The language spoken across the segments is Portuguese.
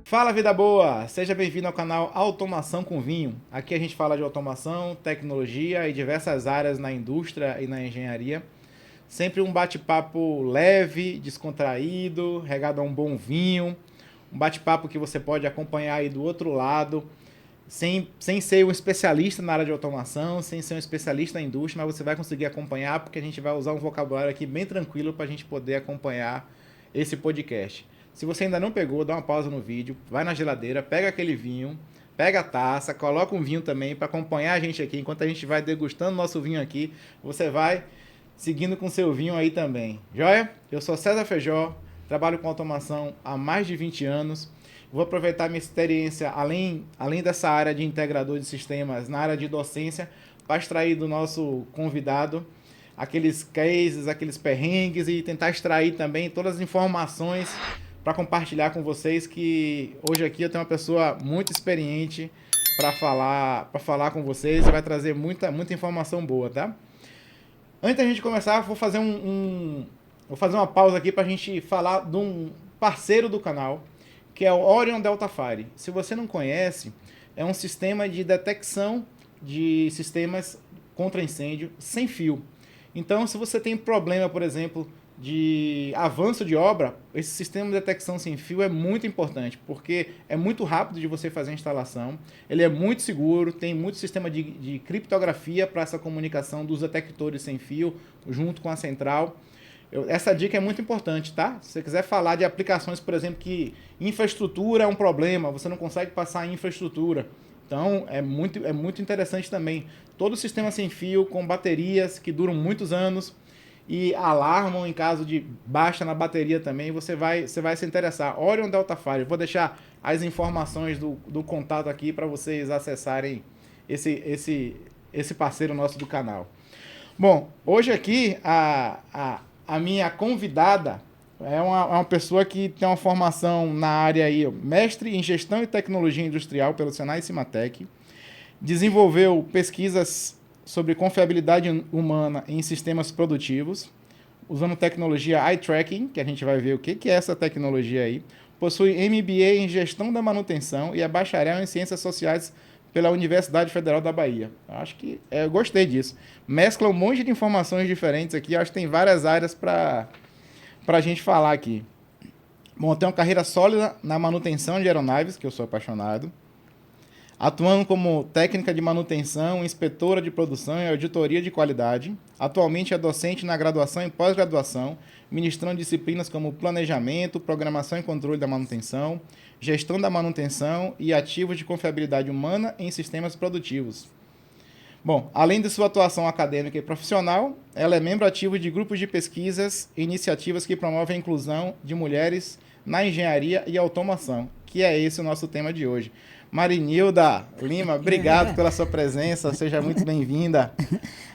Fala, vida boa! Seja bem-vindo ao canal Automação com Vinho. Aqui a gente fala de automação, tecnologia e diversas áreas na indústria e na engenharia. Sempre um bate-papo leve, descontraído, regado a um bom vinho. Um bate-papo que você pode acompanhar aí do outro lado, sem ser um especialista na área de automação, sem ser um especialista na indústria, mas você vai conseguir acompanhar porque a gente vai usar um vocabulário aqui bem tranquilo para a gente poder acompanhar esse podcast. Se você ainda não pegou, dá uma pausa no vídeo, vai na geladeira, pega aquele vinho, pega a taça, coloca um vinho também para acompanhar a gente aqui. Enquanto a gente vai degustando nosso vinho aqui, você vai seguindo com seu vinho aí também. Joia? Eu sou César Feijó, trabalho com automação há mais de 20 anos. Vou aproveitar minha experiência, além dessa área de integrador de sistemas, na área de docência, para extrair do nosso convidado aqueles cases, aqueles perrengues e tentar extrair também todas as informações para compartilhar com vocês, que hoje aqui eu tenho uma pessoa muito experiente para falar com vocês e vai trazer muita informação boa, tá? Antes da gente começar, vou fazer uma pausa aqui para a gente falar de um parceiro do canal, que é o Orion Delta Fire. Se você não conhece, é um sistema de detecção de sistemas contra incêndio sem fio. Então, se você tem problema, por exemplo, de avanço de obra, esse sistema de detecção sem fio é muito importante, porque é muito rápido de você fazer a instalação, ele é muito seguro, tem muito sistema de criptografia para essa comunicação dos detectores sem fio, junto com a central. Essa dica é muito importante, tá? Se você quiser falar de aplicações, por exemplo, que infraestrutura é um problema, você não consegue passar a infraestrutura. Então, é muito interessante também. Todo o sistema sem fio, com baterias que duram muitos anos e alarmam em caso de baixa na bateria também, você vai se interessar. Orion Delta Fire, vou deixar as informações do contato aqui para vocês acessarem esse parceiro nosso do canal. Bom, hoje aqui a minha convidada é uma pessoa que tem uma formação na área aí, mestre em gestão e tecnologia industrial pelo Senai Cimatec, desenvolveu pesquisas sobre confiabilidade humana em sistemas produtivos, usando tecnologia eye tracking, que a gente vai ver o que é essa tecnologia aí. Possui MBA em gestão da manutenção e é bacharel em ciências sociais pela Universidade Federal da Bahia. Eu gostei disso. Mescla um monte de informações diferentes aqui. Acho que tem várias áreas para a gente falar aqui. Bom, tem uma carreira sólida na manutenção de aeronaves, que eu sou apaixonado. Atuando como técnica de manutenção, inspetora de produção e auditoria de qualidade. Atualmente é docente na graduação e pós-graduação, ministrando disciplinas como planejamento, programação e controle da manutenção, gestão da manutenção e ativos de confiabilidade humana em sistemas produtivos. Bom, além de sua atuação acadêmica e profissional, ela é membro ativo de grupos de pesquisas e iniciativas que promovem a inclusão de mulheres na engenharia e automação, que é esse o nosso tema de hoje. Marinilda Lima, obrigado pela sua presença, seja muito bem-vinda.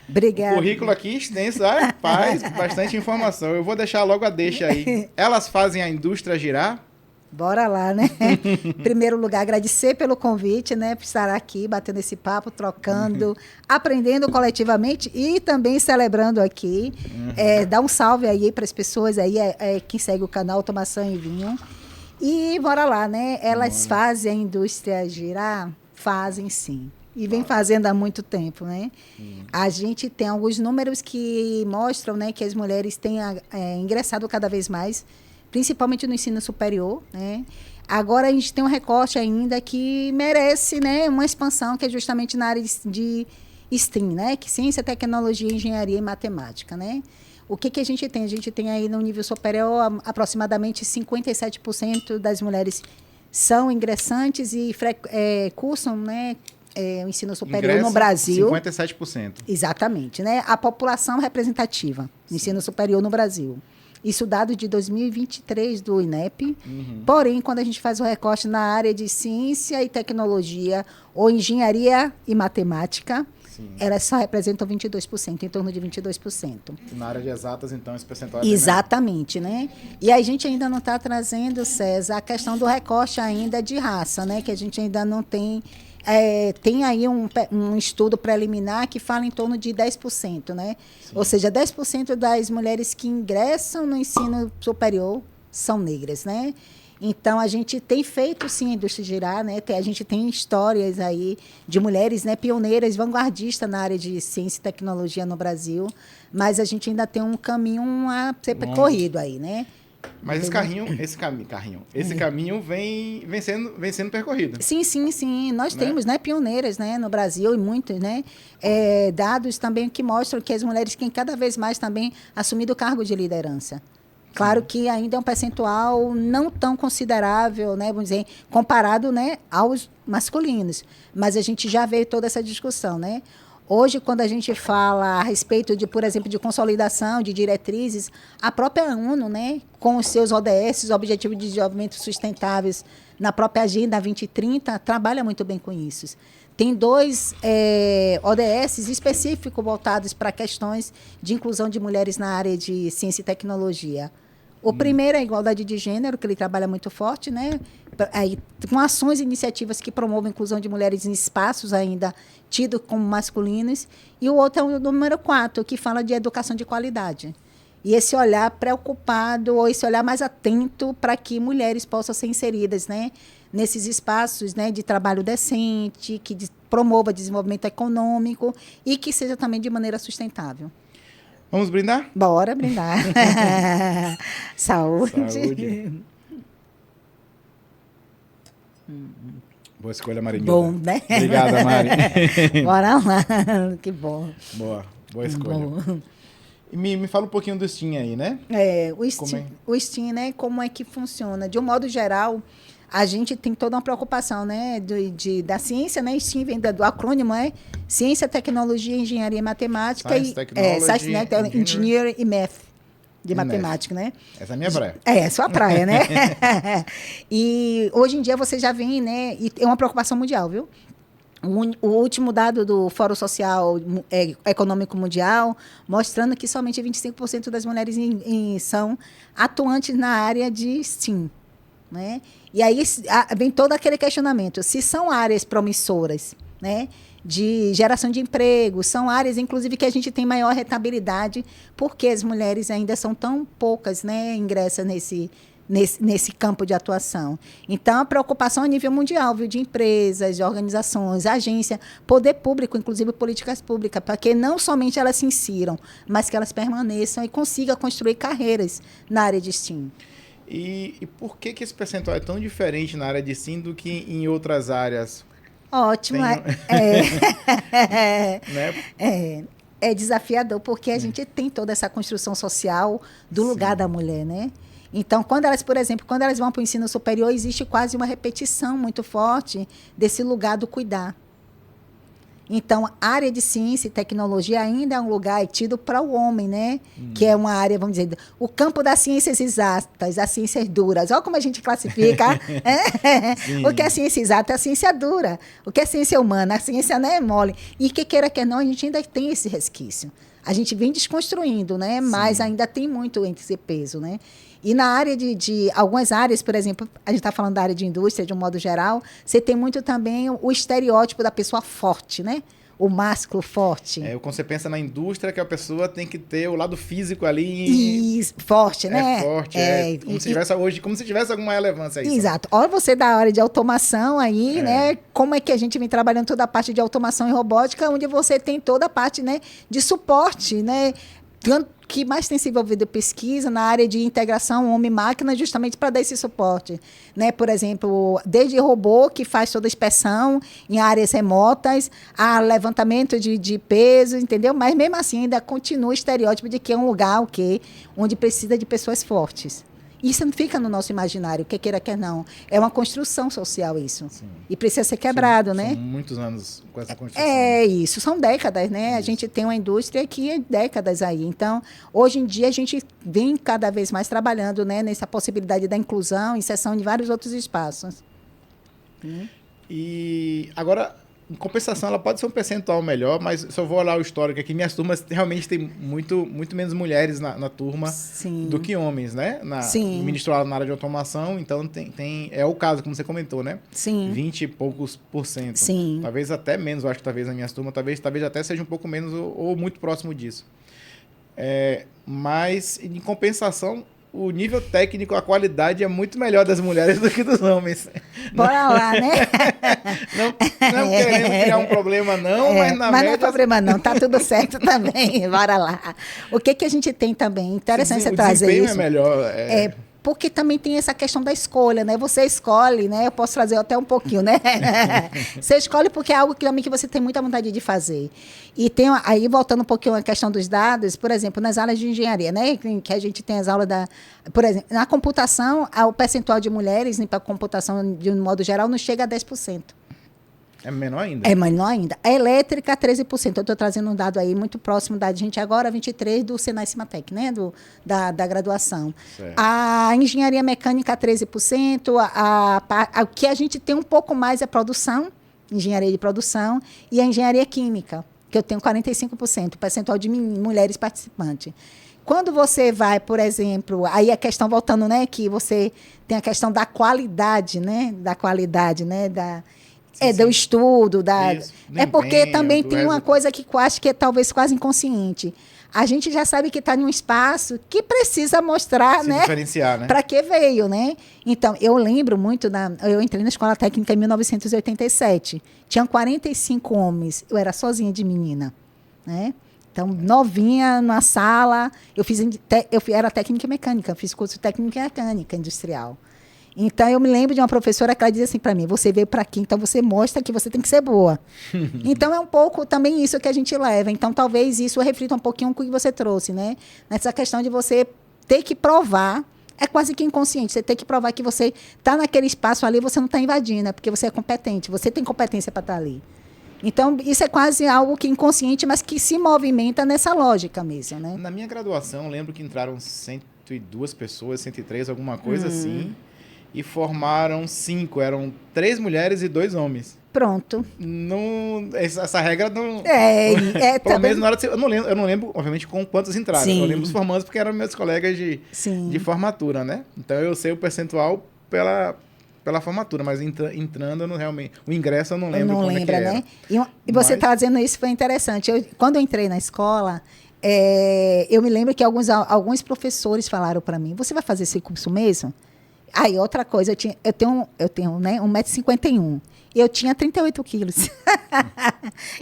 Obrigada. O currículo aqui extenso, faz bastante informação. Eu vou deixar logo a deixa aí. Elas fazem a indústria girar? Bora lá, né? Em primeiro lugar, agradecer pelo convite, né? Por estar aqui, batendo esse papo, trocando, aprendendo coletivamente e também celebrando aqui. Dá um salve aí para as pessoas aí, que segue o canal Automação e Vinho. E bora lá, né? Elas fazem a indústria girar? Fazem sim. E vem fazendo há muito tempo, né? A gente tem alguns números que mostram, né, que as mulheres têm ingressado cada vez mais, principalmente no ensino superior, né? Agora a gente tem um recorte ainda que merece, né, uma expansão, que é justamente na área de STEAM, né? Que ciência, tecnologia, engenharia e matemática, né? O que a gente tem? A gente tem aí no nível superior aproximadamente 57% das mulheres são ingressantes e cursam, né, o ensino superior no Brasil. 57%. Exatamente, né? A população representativa no ensino superior no Brasil. Isso dado de 2023 do INEP. Porém, quando a gente faz o recorte na área de ciência e tecnologia ou engenharia e matemática, elas só representam 22%, em torno de 22%. Na área de exatas, então, esse percentual é exatamente, né? E a gente ainda não está trazendo, César, a questão do recorte ainda de raça, né? Que a gente ainda não tem... tem aí um estudo preliminar que fala em torno de 10%, né? Sim. Ou seja, 10% das mulheres que ingressam no ensino superior são negras, né? Então, a gente tem feito, sim, a indústria girar, né? A gente tem histórias aí de mulheres, né, pioneiras, vanguardistas na área de ciência e tecnologia no Brasil, mas a gente ainda tem um caminho a ser percorrido aí, né? Mas esse caminho vem sendo percorrido. Sim, sim, sim. Nós temos, né, pioneiras, né, no Brasil e muitos, né, dados também que mostram que as mulheres têm cada vez mais também assumido o cargo de liderança. Claro que ainda é um percentual não tão considerável, né, vamos dizer, comparado, né, aos masculinos. Mas a gente já vê toda essa discussão, né? Hoje, quando a gente fala a respeito de, por exemplo, de consolidação, de diretrizes, a própria ONU, né, com os seus ODS, Objetivos de Desenvolvimento Sustentáveis, na própria Agenda 2030, trabalha muito bem com isso. Tem 2 ODS específicos voltados para questões de inclusão de mulheres na área de ciência e tecnologia. O primeiro é a igualdade de gênero, que ele trabalha muito forte, né? Aí, com ações e iniciativas que promovam a inclusão de mulheres em espaços ainda tidos como masculinos. E o outro é o número 4, que fala de educação de qualidade. E esse olhar preocupado, ou esse olhar mais atento para que mulheres possam ser inseridas, né, nesses espaços, né, de trabalho decente, que promova desenvolvimento econômico e que seja também de maneira sustentável. Vamos brindar? Bora brindar. Saúde. Boa escolha, Marinho. Bom, né? Obrigada, Mari. Bora lá. Que bom. Boa escolha. Bom. E me fala um pouquinho do STEAM aí, né? O STEAM, né? Como é que funciona? De um modo geral, a gente tem toda uma preocupação, né, da ciência, né? STEAM vem do acrônimo, Ciência, Tecnologia, Engenharia e Matemática. Science, Engineering e Math, de matemática, né? Essa é a minha praia. É sua praia, né? E hoje em dia você já vem, né? E é uma preocupação mundial, viu? O último dado do Fórum Social Econômico Mundial, mostrando que somente 25% das mulheres são atuantes na área de STEAM. Né? E aí vem todo aquele questionamento, se são áreas promissoras, né, de geração de emprego, são áreas, inclusive, que a gente tem maior rentabilidade, porque as mulheres ainda são tão poucas, né, ingressam nesse campo de atuação. Então, a preocupação a nível mundial, viu, de empresas, de organizações, agência, poder público, inclusive políticas públicas, para que não somente elas se insiram, mas que elas permaneçam e consigam construir carreiras na área de STEAM. E por que esse percentual é tão diferente na área de STEAM do que em outras áreas? Ótimo. É desafiador, porque a gente tem toda essa construção social do lugar da mulher, né? Então, quando elas, por exemplo, quando elas vão para o ensino superior, existe quase uma repetição muito forte desse lugar do cuidar. Então, a área de ciência e tecnologia ainda é um lugar tido para o homem, né? Que é uma área, vamos dizer, o campo das ciências exatas, as ciências duras. Olha como a gente classifica. O que é ciência exata é a ciência dura. O que é ciência humana? A ciência não é mole. E que queira que não, a gente ainda tem esse resquício. A gente vem desconstruindo, né? Mas ainda tem muito entre esse peso, né? E na área de algumas áreas, por exemplo, a gente está falando da área de indústria, de um modo geral, você tem muito também o estereótipo da pessoa forte, né? O másculo forte. Quando você pensa na indústria, que a pessoa tem que ter o lado físico ali. Isso, forte, né? Forte, como se tivesse alguma relevância aí. Exato. Olha você da área de automação aí, né? Como é que a gente vem trabalhando toda a parte de automação e robótica, onde você tem toda a parte, né, de suporte, né? Que mais tem se envolvido pesquisa na área de integração homem-máquina, justamente para dar esse suporte. Né? Por exemplo, desde robô, que faz toda a inspeção em áreas remotas, a levantamento de peso, entendeu? Mas, mesmo assim, ainda continua o estereótipo de que é um lugar onde precisa de pessoas fortes. Isso não fica no nosso imaginário, quer queira, quer não. É uma construção social isso. Sim. E precisa ser quebrado, né? São muitos anos com essa construção. Isso. São décadas, né? Isso. A gente tem uma indústria que é décadas aí. Então, hoje em dia, a gente vem cada vez mais trabalhando, né, nessa possibilidade da inclusão, inserção de vários outros espaços. E agora, em compensação, ela pode ser um percentual melhor, mas se eu vou olhar o histórico aqui, minhas turmas realmente tem muito menos mulheres na turma do que homens, né? Sim. Ministrado na área de automação, então é o caso, como você comentou, né? Sim. 20 e poucos %. Sim. Talvez até menos, eu acho que talvez nas minhas turmas, talvez até seja um pouco menos ou muito próximo disso. Mas, em compensação, o nível técnico, a qualidade é muito melhor das mulheres do que dos homens. Bora lá, né? Não querendo criar um problema, não, mas na Mas não é problema, não. Tá tudo certo também. Bora lá. O que a gente tem também? Interessante você trazer isso. O desempenho é melhor. Porque também tem essa questão da escolha, né? Você escolhe, né? Eu posso trazer até um pouquinho, né? Você escolhe porque é algo que também que você tem muita vontade de fazer. E tem, aí, voltando um pouquinho à questão dos dados, por exemplo, nas aulas de engenharia, né? Que a gente tem as aulas por exemplo, na computação, o percentual de mulheres para computação, de um modo geral, não chega a 10%. É menor ainda? É menor ainda. A elétrica, 13%. Eu estou trazendo um dado aí muito próximo da gente agora, 23% do Senai Cimatec, né? Da graduação. Certo. A engenharia mecânica, 13%. O que a gente tem um pouco mais é produção, engenharia de produção, e a engenharia química, que eu tenho 45%, percentual de mulheres participantes. Quando você vai, por exemplo, aí a questão, voltando, né? Que você tem a questão da qualidade, né? Do estudo. Porque também tem uma coisa que eu acho que é talvez quase inconsciente. A gente já sabe que está em um espaço que precisa mostrar, né? Diferenciar, né? Para que veio, né? Então, eu lembro muito, eu entrei na escola técnica em 1987. Tinham 45 homens. Eu era sozinha de menina, né? Então, novinha na sala. Eu era técnica mecânica, fiz curso de técnica mecânica industrial. Então, eu me lembro de uma professora que ela dizia assim para mim, você veio para aqui, então você mostra que você tem que ser boa. Então, é um pouco também isso que a gente leva. Então, talvez isso reflita um pouquinho com o que você trouxe, né? Nessa questão de você ter que provar, é quase que inconsciente, você tem que provar que você está naquele espaço ali, você não está invadindo, é porque você é competente, você tem competência para estar ali. Então, isso é quase algo que inconsciente, mas que se movimenta nessa lógica mesmo, né? Na minha graduação, eu lembro que entraram 102 pessoas, 103, alguma coisa assim. E formaram 5, eram 3 mulheres e 2 homens. Pronto. Não, essa regra não... Pelo menos na hora de... Eu não lembro, obviamente, com quantos entraram. Sim. Eu lembro os formandos porque eram meus colegas de formatura, né? Então, eu sei o percentual pela formatura, mas entrando, realmente... O ingresso eu não lembro como é que era. Né? E você trazendo isso foi interessante. Quando eu entrei na escola, eu me lembro que alguns professores falaram para mim, você vai fazer esse curso mesmo? Aí, outra coisa, eu tenho né, 1,51 m. E eu tinha 38 quilos.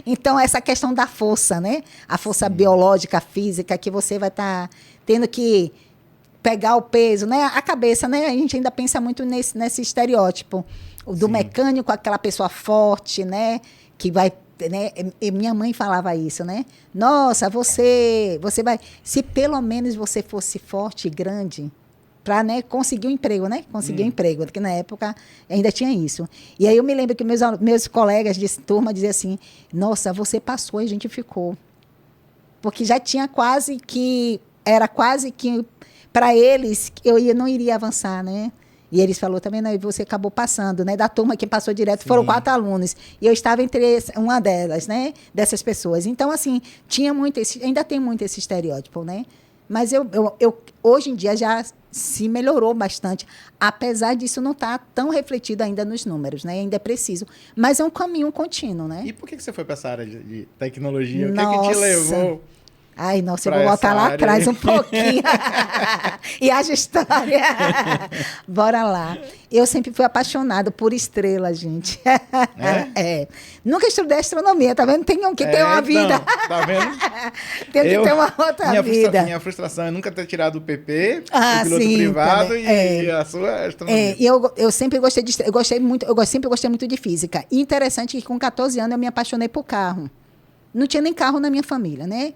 Então, essa questão da força, né? A força biológica, física, que você vai estar tendo que pegar o peso, né? A cabeça, né? A gente ainda pensa muito nesse estereótipo do mecânico, aquela pessoa forte, né? Que vai... Né? E minha mãe falava isso, né? Nossa, você vai... Se pelo menos você fosse forte e grande... para, né, conseguir um emprego, né? Conseguir um emprego, porque na época ainda tinha isso. E aí eu me lembro que meus colegas de turma diziam assim, nossa, você passou e a gente ficou. Porque já tinha era quase que, para eles, eu não iria avançar, né? E eles falaram também, não, e você acabou passando, né? Da turma que passou direto, foram 4 alunos. E eu estava entre uma delas, né? Dessas pessoas. Então, assim, ainda tem muito esse estereótipo, né? Mas eu hoje em dia já se melhorou bastante, apesar disso não estar tão refletido ainda nos números, né? Ainda é preciso. Mas é um caminho contínuo, né? E por que você foi para essa área de tecnologia? O que te levou? Ai, nossa, eu vou voltar lá atrás um pouquinho. E haja história. Bora lá. Eu sempre fui apaixonada por estrelas, gente. Nunca estudei astronomia, tá vendo? Tem um que tem uma vida. Não, tá vendo? Tem que ter uma outra vida. Minha frustração é nunca ter tirado o PP, o piloto privado e a sua astronomia. E eu sempre gostei de sempre gostei muito de física. E interessante que com 14 anos eu me apaixonei por carro. Não tinha nem carro na minha família, né?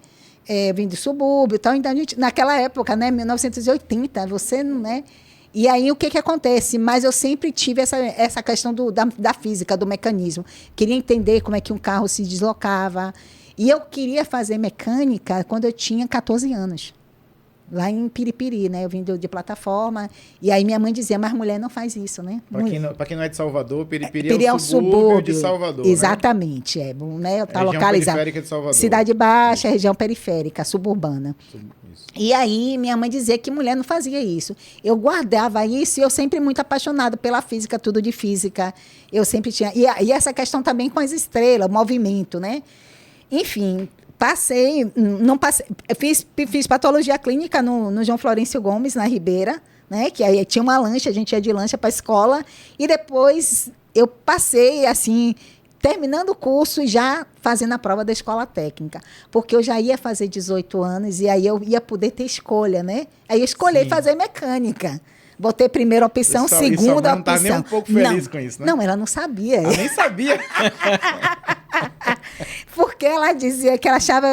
Vim do subúrbio e tal, então naquela época, né, 1980, você não, né? E aí o que acontece? Mas eu sempre tive essa questão da física, do mecanismo. Queria entender como é que um carro se deslocava. E eu queria fazer mecânica quando eu tinha 14 anos. Lá em Piripiri, né? Eu vim de plataforma. E aí minha mãe dizia, mas mulher não faz isso, né? Para quem não é de Salvador, Piripiri é o subúrbio de Salvador. Exatamente. Né? Né? Tá localizado. Periférica de Salvador. Cidade Baixa, região periférica, suburbana. Isso. E aí minha mãe dizia que mulher não fazia isso. Eu guardava isso e eu sempre muito apaixonada pela física, tudo de física. Eu sempre tinha... E essa questão também com as estrelas, o movimento, né? Enfim... Passei, não passei, fiz patologia clínica no João Florencio Gomes, na Ribeira, né? Que aí tinha uma lancha, a gente ia de lancha para a escola, e depois eu passei, assim, terminando o curso e já fazendo a prova da escola técnica, porque eu já ia fazer 18 anos e aí eu ia poder ter escolha, né? Aí eu escolhi fazer mecânica. Botei primeira opção, segunda opção. Não tá nem um pouco feliz com isso, né? Não, ela não sabia. Ela nem sabia. Porque ela dizia que ela achava...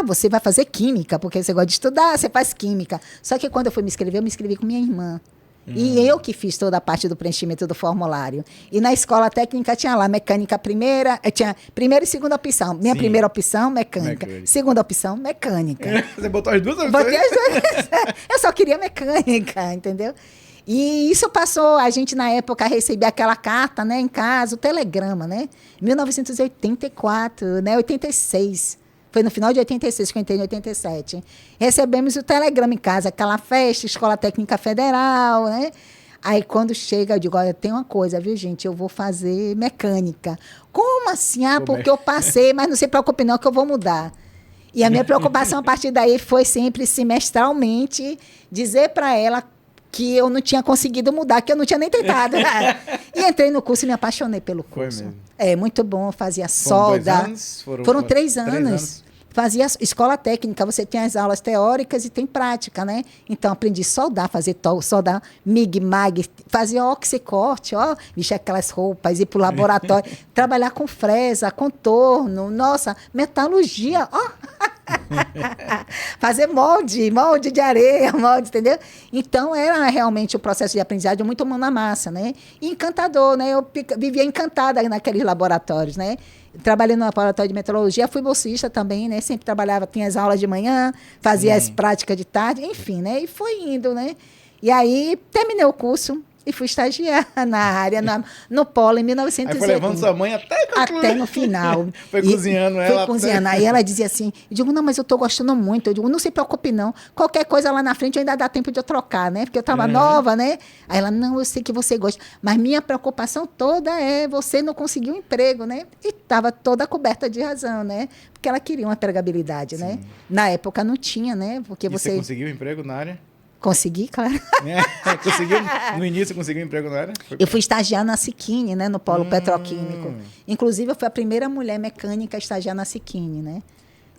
você vai fazer química, porque você gosta de estudar, você faz química. Só que quando eu fui me inscrevi com minha irmã. E eu que fiz toda a parte do preenchimento do formulário. E na escola técnica tinha lá mecânica primeira, tinha primeira e segunda opção. Minha primeira opção, mecânica. Segunda opção, mecânica. Você botou as duas opções? Botei as duas. Eu só queria mecânica, entendeu? E isso passou, a gente na época recebia aquela carta, né, em casa, o telegrama, né? 1984, né, 86. Foi no final de 86, que eu entrei em 87. Recebemos o telegrama em casa, aquela festa, Escola Técnica Federal, né? Aí, quando chega, eu digo, olha, tem uma coisa, viu, gente? Eu vou fazer mecânica. Como assim? Porque eu passei, mas não se preocupe não, que eu vou mudar. E a minha preocupação, a partir daí, foi sempre, semestralmente, dizer para ela que eu não tinha conseguido mudar, que eu não tinha nem tentado. E entrei no curso e me apaixonei pelo curso. Foi mesmo. É, muito bom, fazia solda. 2 anos? Foram 3 anos. Fazia escola técnica, você tem as aulas teóricas e tem prática, né? Então, aprendi a soldar, soldar MIG, MAG, fazia oxicorte, vestir aquelas roupas, ir para o laboratório, trabalhar com fresa, contorno, nossa, metalurgia, fazer molde de areia, entendeu? Então, era realmente um processo de aprendizagem muito mão na massa, né? E encantador, né? Eu vivia encantada naqueles laboratórios, né? Trabalhei no laboratório de metrologia, fui bolsista também, né? Sempre trabalhava, tinha as aulas de manhã, fazia as práticas de tarde, enfim, né? E foi indo, né? E aí, terminei o curso e fui estagiar na área, no Polo, em 1980. Aí foi levando sua mãe até no final. Foi cozinhando ela. Foi cozinhando. Aí ela dizia assim, eu digo, não, mas eu estou gostando muito. Eu digo, não se preocupe não. Qualquer coisa lá na frente ainda dá tempo de eu trocar, né? Porque eu estava nova, né? Aí ela, não, eu sei que você gosta. Mas minha preocupação toda é você não conseguir um emprego, né? E estava toda coberta de razão, né? Porque ela queria uma empregabilidade, né? Na época não tinha, né? Porque você conseguiu um emprego na área? Consegui, claro. No início conseguiu um emprego na área? Eu fui estagiar na Siquini, né, no polo petroquímico. Inclusive, eu fui a primeira mulher mecânica a estagiar na Siquini, né?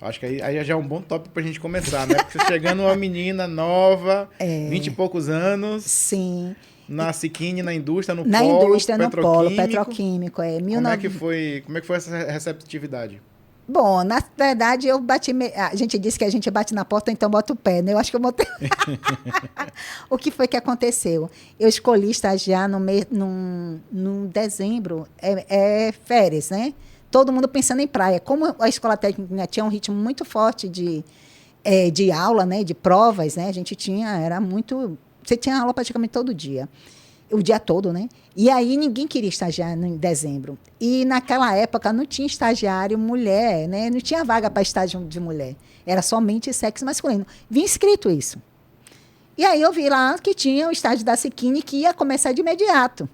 Acho que aí já é um bom tópico pra gente começar, né? Porque você chegando uma menina nova, 20 e poucos anos. Sim. Na Siquini, na indústria, no polo petroquímico. Como é que foi essa receptividade? Bom, na verdade, a gente disse que a gente bate na porta, então bota o pé, né? Eu acho que eu botei... O que foi que aconteceu? Eu escolhi estagiar no dezembro, férias, né? Todo mundo pensando em praia. Como a escola técnica tinha um ritmo muito forte de aula, né? De provas, né? A gente era muito... Você tinha aula praticamente todo dia. O dia todo, né? E aí ninguém queria estagiar em dezembro. E naquela época não tinha estagiário mulher, né? Não tinha vaga para estágio de mulher. Era somente sexo masculino. Vinha escrito isso. E aí eu vi lá que tinha o estágio da Siquini que ia começar de imediato.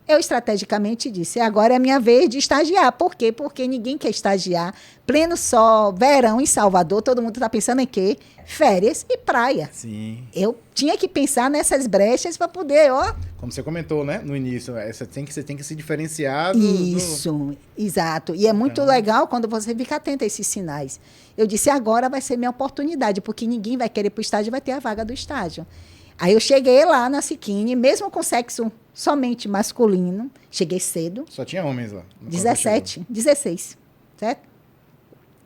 Eu estrategicamente disse, agora é a minha vez de estagiar. Por quê? Porque ninguém quer estagiar. Pleno sol, verão em Salvador, todo mundo está pensando em quê? Férias e praia. Sim. Eu tinha que pensar nessas brechas para poder, Como você comentou, né, no início, você tem que se diferenciar Isso, exato. E é muito legal quando você fica atento a esses sinais. Eu disse, agora vai ser minha oportunidade, porque ninguém vai querer ir para o estágio, vai ter a vaga do estágio. Aí eu cheguei lá na Siquini, mesmo com sexo somente masculino, cheguei cedo. Só tinha homens lá? 16, certo?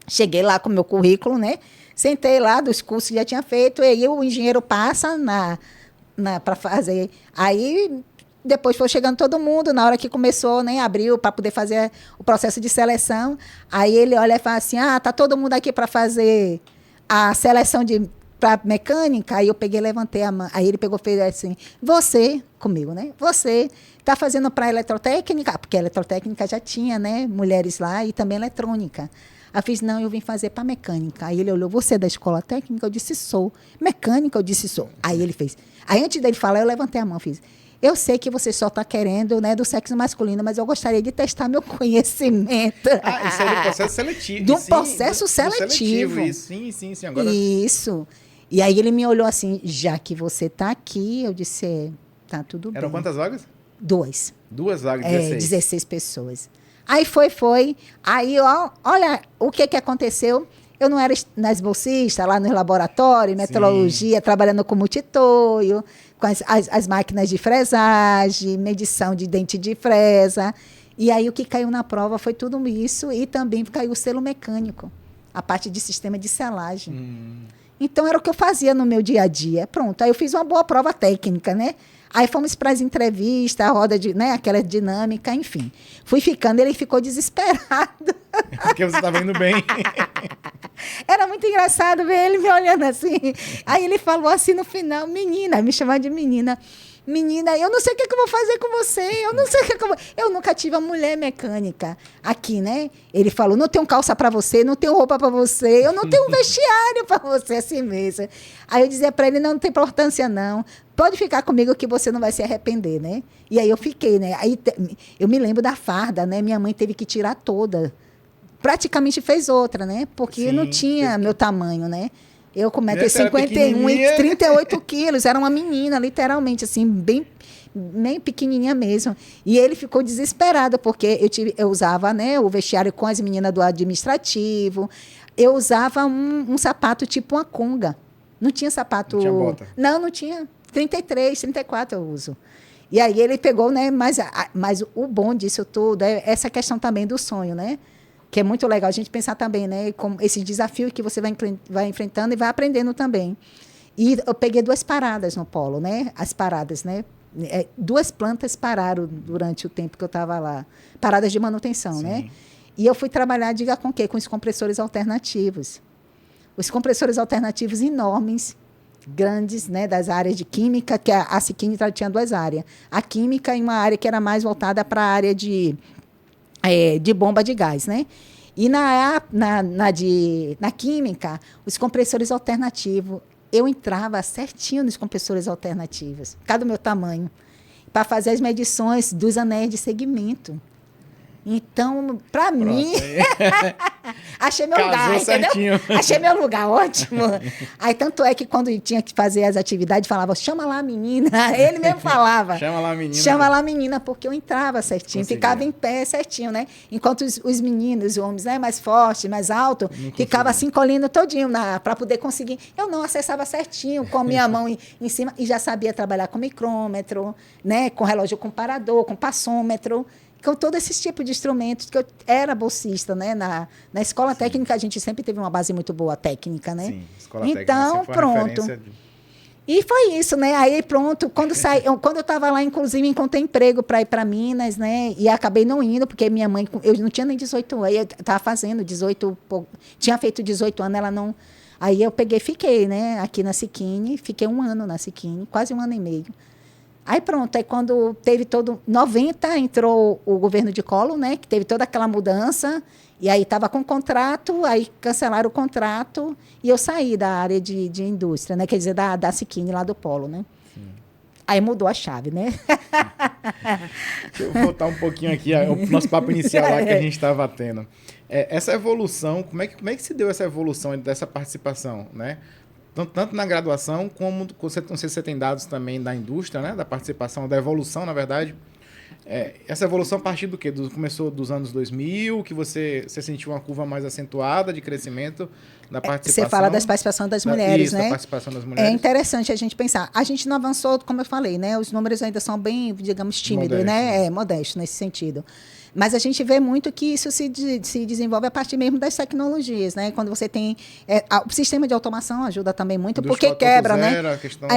Cheguei lá com o meu currículo, né? Sentei lá dos cursos que já tinha feito, e aí o engenheiro passa para fazer. Aí depois foi chegando todo mundo, na hora que começou, né, abriu para poder fazer o processo de seleção. Aí ele olha e fala assim, tá todo mundo aqui para fazer a seleção para mecânica. Aí eu peguei, levantei a mão. Aí ele pegou e fez assim, você, comigo, né? Você está fazendo para eletrotécnica? Porque a eletrotécnica já tinha, né, mulheres lá e também eletrônica. Aí eu fiz, não, eu vim fazer para mecânica. Aí ele olhou, você é da escola técnica? Eu disse, sou. Mecânica? Eu disse, sou. Aí ele fez. Aí antes dele falar, eu levantei a mão, fiz. eu sei que você só está querendo, né, do sexo masculino, mas eu gostaria de testar meu conhecimento. Isso é do processo seletivo. Do processo seletivo. Isso. Sim. Agora... Isso. E aí ele me olhou assim, já que você está aqui, eu disse, tá tudo bem. Eram quantas vagas? 2. 2 vagas, 16. 16 pessoas. Aí foi. Aí, ó, olha o que aconteceu. Eu não era nas bolsistas, lá no laboratório, metrologia, trabalhando com multitoio, com as máquinas de fresagem, medição de dente de fresa. E aí o que caiu na prova foi tudo isso e também caiu o selo mecânico, a parte de sistema de selagem. Então era o que eu fazia no meu dia a dia. Pronto, aí eu fiz uma boa prova técnica, né? Aí fomos para as entrevistas, a roda de, né, aquela dinâmica, enfim. Fui ficando, ele ficou desesperado. Porque você estava indo bem. Era muito engraçado ver ele me olhando assim. Aí ele falou assim no final, menina, me chamava de menina. Menina, eu não sei o que eu vou fazer com você, eu não sei o que eu vou... Eu nunca tive uma mulher mecânica aqui, né? Ele falou, não tenho calça para você, não tenho roupa para você, eu não tenho um vestiário para você, assim mesmo. Aí eu dizia para ele, não tem importância não, pode ficar comigo que você não vai se arrepender, né? E aí eu fiquei, né? Aí eu me lembro da farda, né? Minha mãe teve que tirar toda. Praticamente fez outra, né? Porque não tinha meu tamanho, né? Eu com 1,51 m e 38 quilos, era uma menina, literalmente, assim, bem pequenininha mesmo. E ele ficou desesperado, porque eu usava, né, o vestiário com as meninas do administrativo, eu usava um sapato tipo uma conga. Não tinha sapato... Não tinha bota? Não tinha. 33, 34 eu uso. E aí ele pegou, né, mas o bom disso tudo é essa questão também do sonho, né? Que é muito legal a gente pensar também, né? Como esse desafio que você vai enfrentando e vai aprendendo também. E eu peguei 2 paradas no polo, né? As paradas, né? 2 plantas pararam durante o tempo que eu estava lá. Paradas de manutenção, né? E eu fui trabalhar, diga com o quê? Com os compressores alternativos. Os compressores alternativos enormes, grandes, né? Das áreas de química, que a Siquini tinha 2 áreas. A química e uma área que era mais voltada para a área de bomba de gás, né? E na química, os compressores alternativos, eu entrava certinho nos compressores alternativos, cada do meu tamanho, para fazer as medições dos anéis de segmento. Então, para mim, achei meu lugar, entendeu? Achei meu lugar, ótimo. Aí, tanto é que quando tinha que fazer as atividades, falava, chama lá a menina. Ele mesmo falava. Chama lá a menina. Chama lá a menina, porque eu entrava certinho, ficava em pé certinho, né? Enquanto os meninos, os homens, né, mais fortes, mais altos, ficavam assim, colhendo todinho para poder conseguir. Eu não acessava certinho, com a minha mão em cima, e já sabia trabalhar com micrômetro, né, com relógio comparador, com passômetro, com todo esse tipo de instrumentos, que eu era bolsista, né? Na escola técnica, a gente sempre teve uma base muito boa técnica, né? Sim, escola então, técnica pronto. E foi isso, né? Aí, pronto, quando eu estava lá, inclusive, encontrei emprego para ir para Minas, né? E acabei não indo, porque minha mãe, eu não tinha nem 18 anos, eu estava fazendo 18, tinha feito 18 anos, ela não... Aí eu fiquei, né? Aqui na Siquini, fiquei 1 ano na Siquini, quase 1 ano e meio. Aí pronto, aí quando teve 90, entrou o governo de Collor, né, que teve toda aquela mudança, e aí estava com contrato, aí cancelaram o contrato, e eu saí da área de indústria, né, quer dizer, da Siquini, lá do Polo, né. Sim. Aí mudou a chave, né. Deixa eu voltar um pouquinho aqui, o nosso papo inicial lá que a gente estava tendo. Essa evolução, como é que se deu essa evolução dessa participação, né? Tanto na graduação, como não sei se você tem dados também da indústria, né? Da participação, da evolução, na verdade. Essa evolução a partir do quê? Começou dos anos 2000, que você sentiu uma curva mais acentuada de crescimento da participação? Você fala da participação das mulheres, né? Da participação das mulheres. É interessante a gente pensar. A gente não avançou, como eu falei, né? Os números ainda são bem, digamos, tímidos, né? Modesto nesse sentido. Mas a gente vê muito que isso se desenvolve a partir mesmo das tecnologias, né? Quando você tem... o sistema de automação ajuda também muito, porque quebra, né? A questão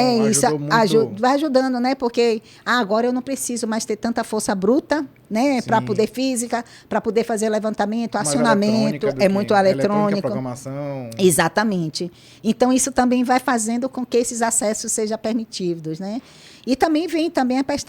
vai ajudando, né? Porque agora eu não preciso mais ter tanta força bruta, né? Para poder física, para poder fazer levantamento, acionamento. Muito eletrônico. Programação. Exatamente. Então, isso também vai fazendo com que esses acessos sejam permitidos, né? E também vem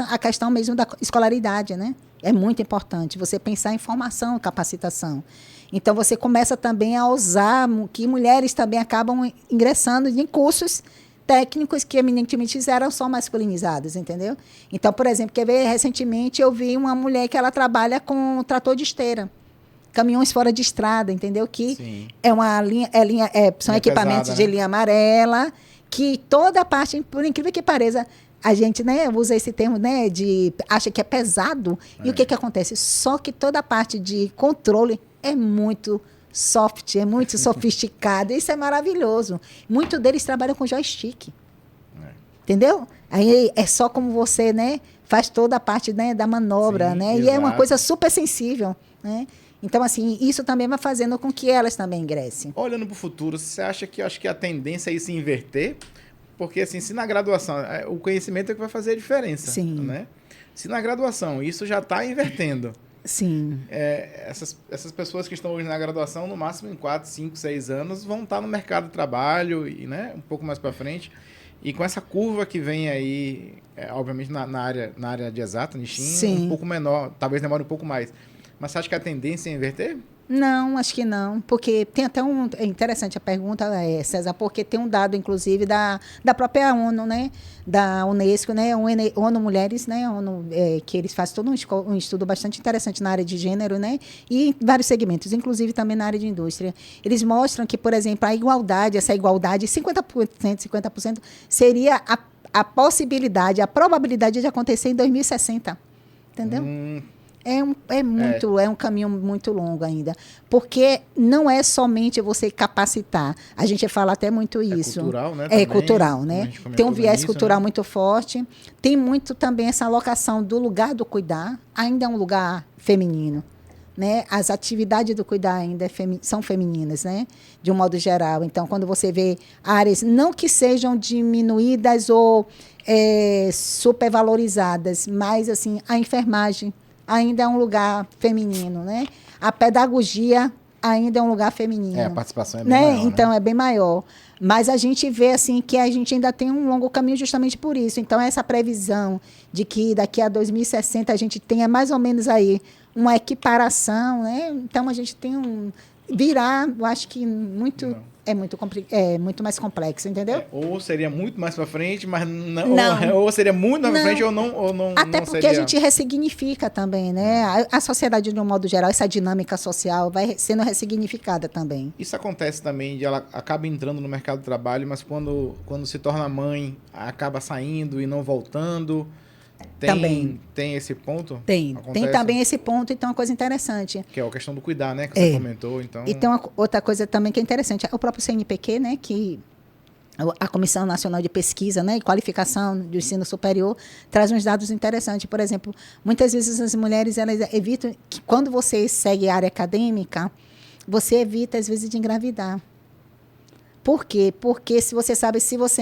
a questão mesmo da escolaridade, né? É muito importante você pensar em formação e capacitação. Então, você começa também a usar que mulheres também acabam ingressando em cursos técnicos que eminentemente eram só masculinizados, entendeu? Então, por exemplo, quer ver, recentemente eu vi uma mulher que ela trabalha com trator de esteira, caminhões fora de estrada, entendeu? Que Sim. é uma são Linha equipamentos pesada, de né? linha amarela, que toda a parte, por incrível que pareça, a gente, né, usa esse termo, né, acha que é pesado. E o que acontece? Só que toda a parte de controle é muito soft, é muito sofisticada. Isso é maravilhoso. Muitos deles trabalham com joystick. Entendeu? Aí é só como você, né, faz toda a parte, né, da manobra, Sim, né? E é uma exato. coisa super sensível, né? Então, assim, isso também vai fazendo com que elas também ingressem. Olhando para o futuro, você acha que acho que a tendência é se inverter? Porque, assim, se na graduação, o conhecimento é que vai fazer a diferença, Sim. né? Se na graduação isso já está invertendo, Sim. essas pessoas que estão hoje na graduação, no máximo em 4, 5, 6 anos, vão estar no mercado de trabalho, e, né, um pouco mais para frente. E com essa curva que vem aí, obviamente na área de exata, Nishin, Sim. um pouco menor, talvez demore um pouco mais. Mas você acha que a tendência é inverter? Não, acho que não, porque tem até é interessante a pergunta, César, porque tem um dado, inclusive, da própria ONU, né, da Unesco, né, ONU Mulheres, né, ONU, que eles fazem todo um estudo bastante interessante na área de gênero, né, e em vários segmentos, inclusive também na área de indústria. Eles mostram que, por exemplo, essa igualdade, 50% seria a possibilidade, a probabilidade de acontecer em 2060, entendeu? É um caminho muito longo ainda. Porque não é somente você capacitar. A gente fala até muito isso. É cultural, né? É também, cultural, né? Tem um viés cultural muito forte. Tem muito também essa alocação do lugar do cuidar. Ainda é um lugar feminino. Né? As atividades do cuidar ainda são femininas, né? De um modo geral. Então, quando você vê áreas, não que sejam diminuídas ou supervalorizadas, mas assim, a enfermagem ainda é um lugar feminino, né? A pedagogia ainda é um lugar feminino. A participação é bem né? maior, Então, né? é bem maior. Mas a gente vê assim que a gente ainda tem um longo caminho justamente por isso. Então, essa previsão de que daqui a 2060 a gente tenha mais ou menos aí uma equiparação, né? Então, a gente tem eu acho que é muito mais complexo, entendeu? Ou seria muito mais para frente, mas não. Ou seria muito mais para frente ou não. Até não porque seria... a gente ressignifica também, né? A sociedade, de um modo geral, essa dinâmica social vai sendo ressignificada também. Isso acontece também, de ela acaba entrando no mercado de trabalho, mas quando se torna mãe, acaba saindo e não voltando. Tem esse ponto? Tem Acontece? também esse ponto, então é uma coisa interessante. Que é a questão do cuidar, né? Que você comentou. Então... E tem outra coisa também que é interessante. O próprio CNPq, né? Que a Comissão Nacional de Pesquisa, né, e Qualificação do Ensino Superior, traz uns dados interessantes. Por exemplo, muitas vezes as mulheres elas evitam, que quando você segue a área acadêmica, você evita, às vezes, de engravidar. Por quê? Porque se você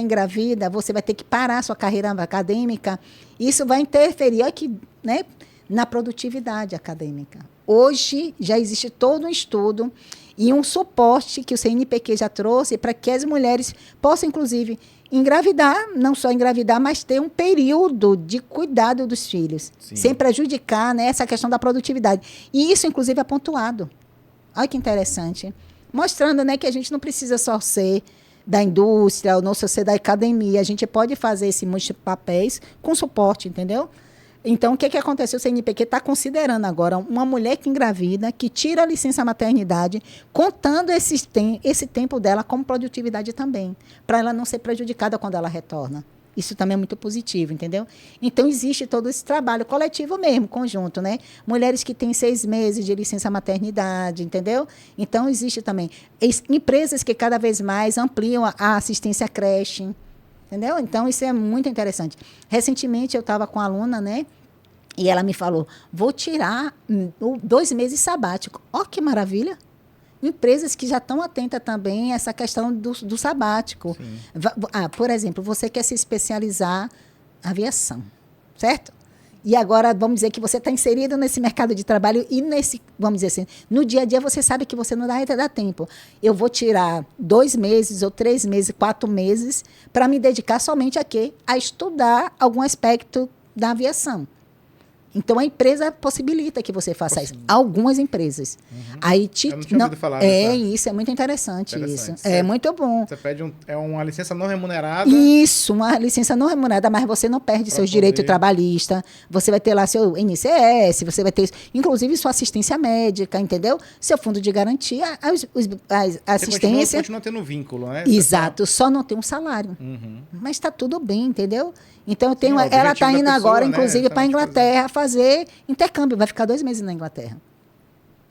engravida, você vai ter que parar a sua carreira acadêmica, e isso vai interferir aqui, né, na produtividade acadêmica. Hoje já existe todo um estudo e um suporte que o CNPq já trouxe para que as mulheres possam, inclusive, engravidar, não só engravidar, mas ter um período de cuidado dos filhos, Sim. sem prejudicar, né, essa questão da produtividade. E isso, inclusive, é pontuado. Olha que interessante. Mostrando, né, que a gente não precisa só ser da indústria ou não só ser da academia. A gente pode fazer esse multipapéis com suporte, entendeu? Então, o que acontece? O CNPq está considerando agora uma mulher que engravida, que tira a licença maternidade, contando esse tempo dela como produtividade também, para ela não ser prejudicada quando ela retorna. Isso também é muito positivo, entendeu? Então, existe todo esse trabalho coletivo mesmo, conjunto, né? Mulheres que têm 6 meses de licença maternidade, entendeu? Então, existe também empresas que cada vez mais ampliam a assistência à creche, entendeu? Então, isso é muito interessante. Recentemente, eu estava com uma aluna, né? E ela me falou, vou tirar 2 meses sabático. Ó, que maravilha! Empresas que já estão atentas também a essa questão do sabático. Por exemplo, você quer se especializar em aviação, certo? E agora, vamos dizer que você está inserido nesse mercado de trabalho e vamos dizer assim, no dia a dia você sabe que você não vai dar tempo. Eu vou tirar 2 meses, ou 3 meses, 4 meses, para me dedicar somente a quê? A estudar algum aspecto da aviação. Então, a empresa possibilita que você faça isso. Algumas empresas. Aí, Eu não tinha ouvido falar dessa. Isso, é muito interessante. Isso. Você- É muito bom. Você pede uma licença não remunerada. Isso, uma licença não remunerada, mas você não perde seus direitos trabalhistas. Você vai ter lá seu INSS, você vai ter, inclusive, sua assistência médica, entendeu? Seu fundo de garantia, a assistência. Continua tendo vínculo, né? Exato, só não tem um salário. Uhum. Mas está tudo bem, entendeu? Então, Sim, o ela objetivo está da indo pessoa, agora, né, inclusive, para a justamente Inglaterra fazer intercâmbio. Vai ficar 2 meses na Inglaterra.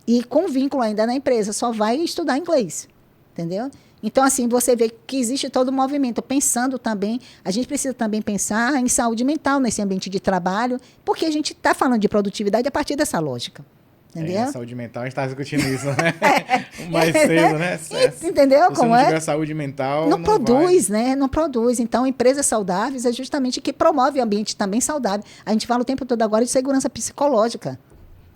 E com vínculo ainda na empresa, só vai estudar inglês. Entendeu? Então, assim, você vê que existe todo o movimento. Pensando também, a gente precisa também pensar em saúde mental nesse ambiente de trabalho, porque a gente está falando de produtividade a partir dessa lógica. Entendeu? Saúde mental, a gente está discutindo isso, né? Mais cedo, né? Entendeu? Se Como não é? tiver saúde mental, Não produz, vai. né? Não produz. Então, empresas saudáveis é justamente que promove ambiente também saudável. A gente fala o tempo todo agora de segurança psicológica,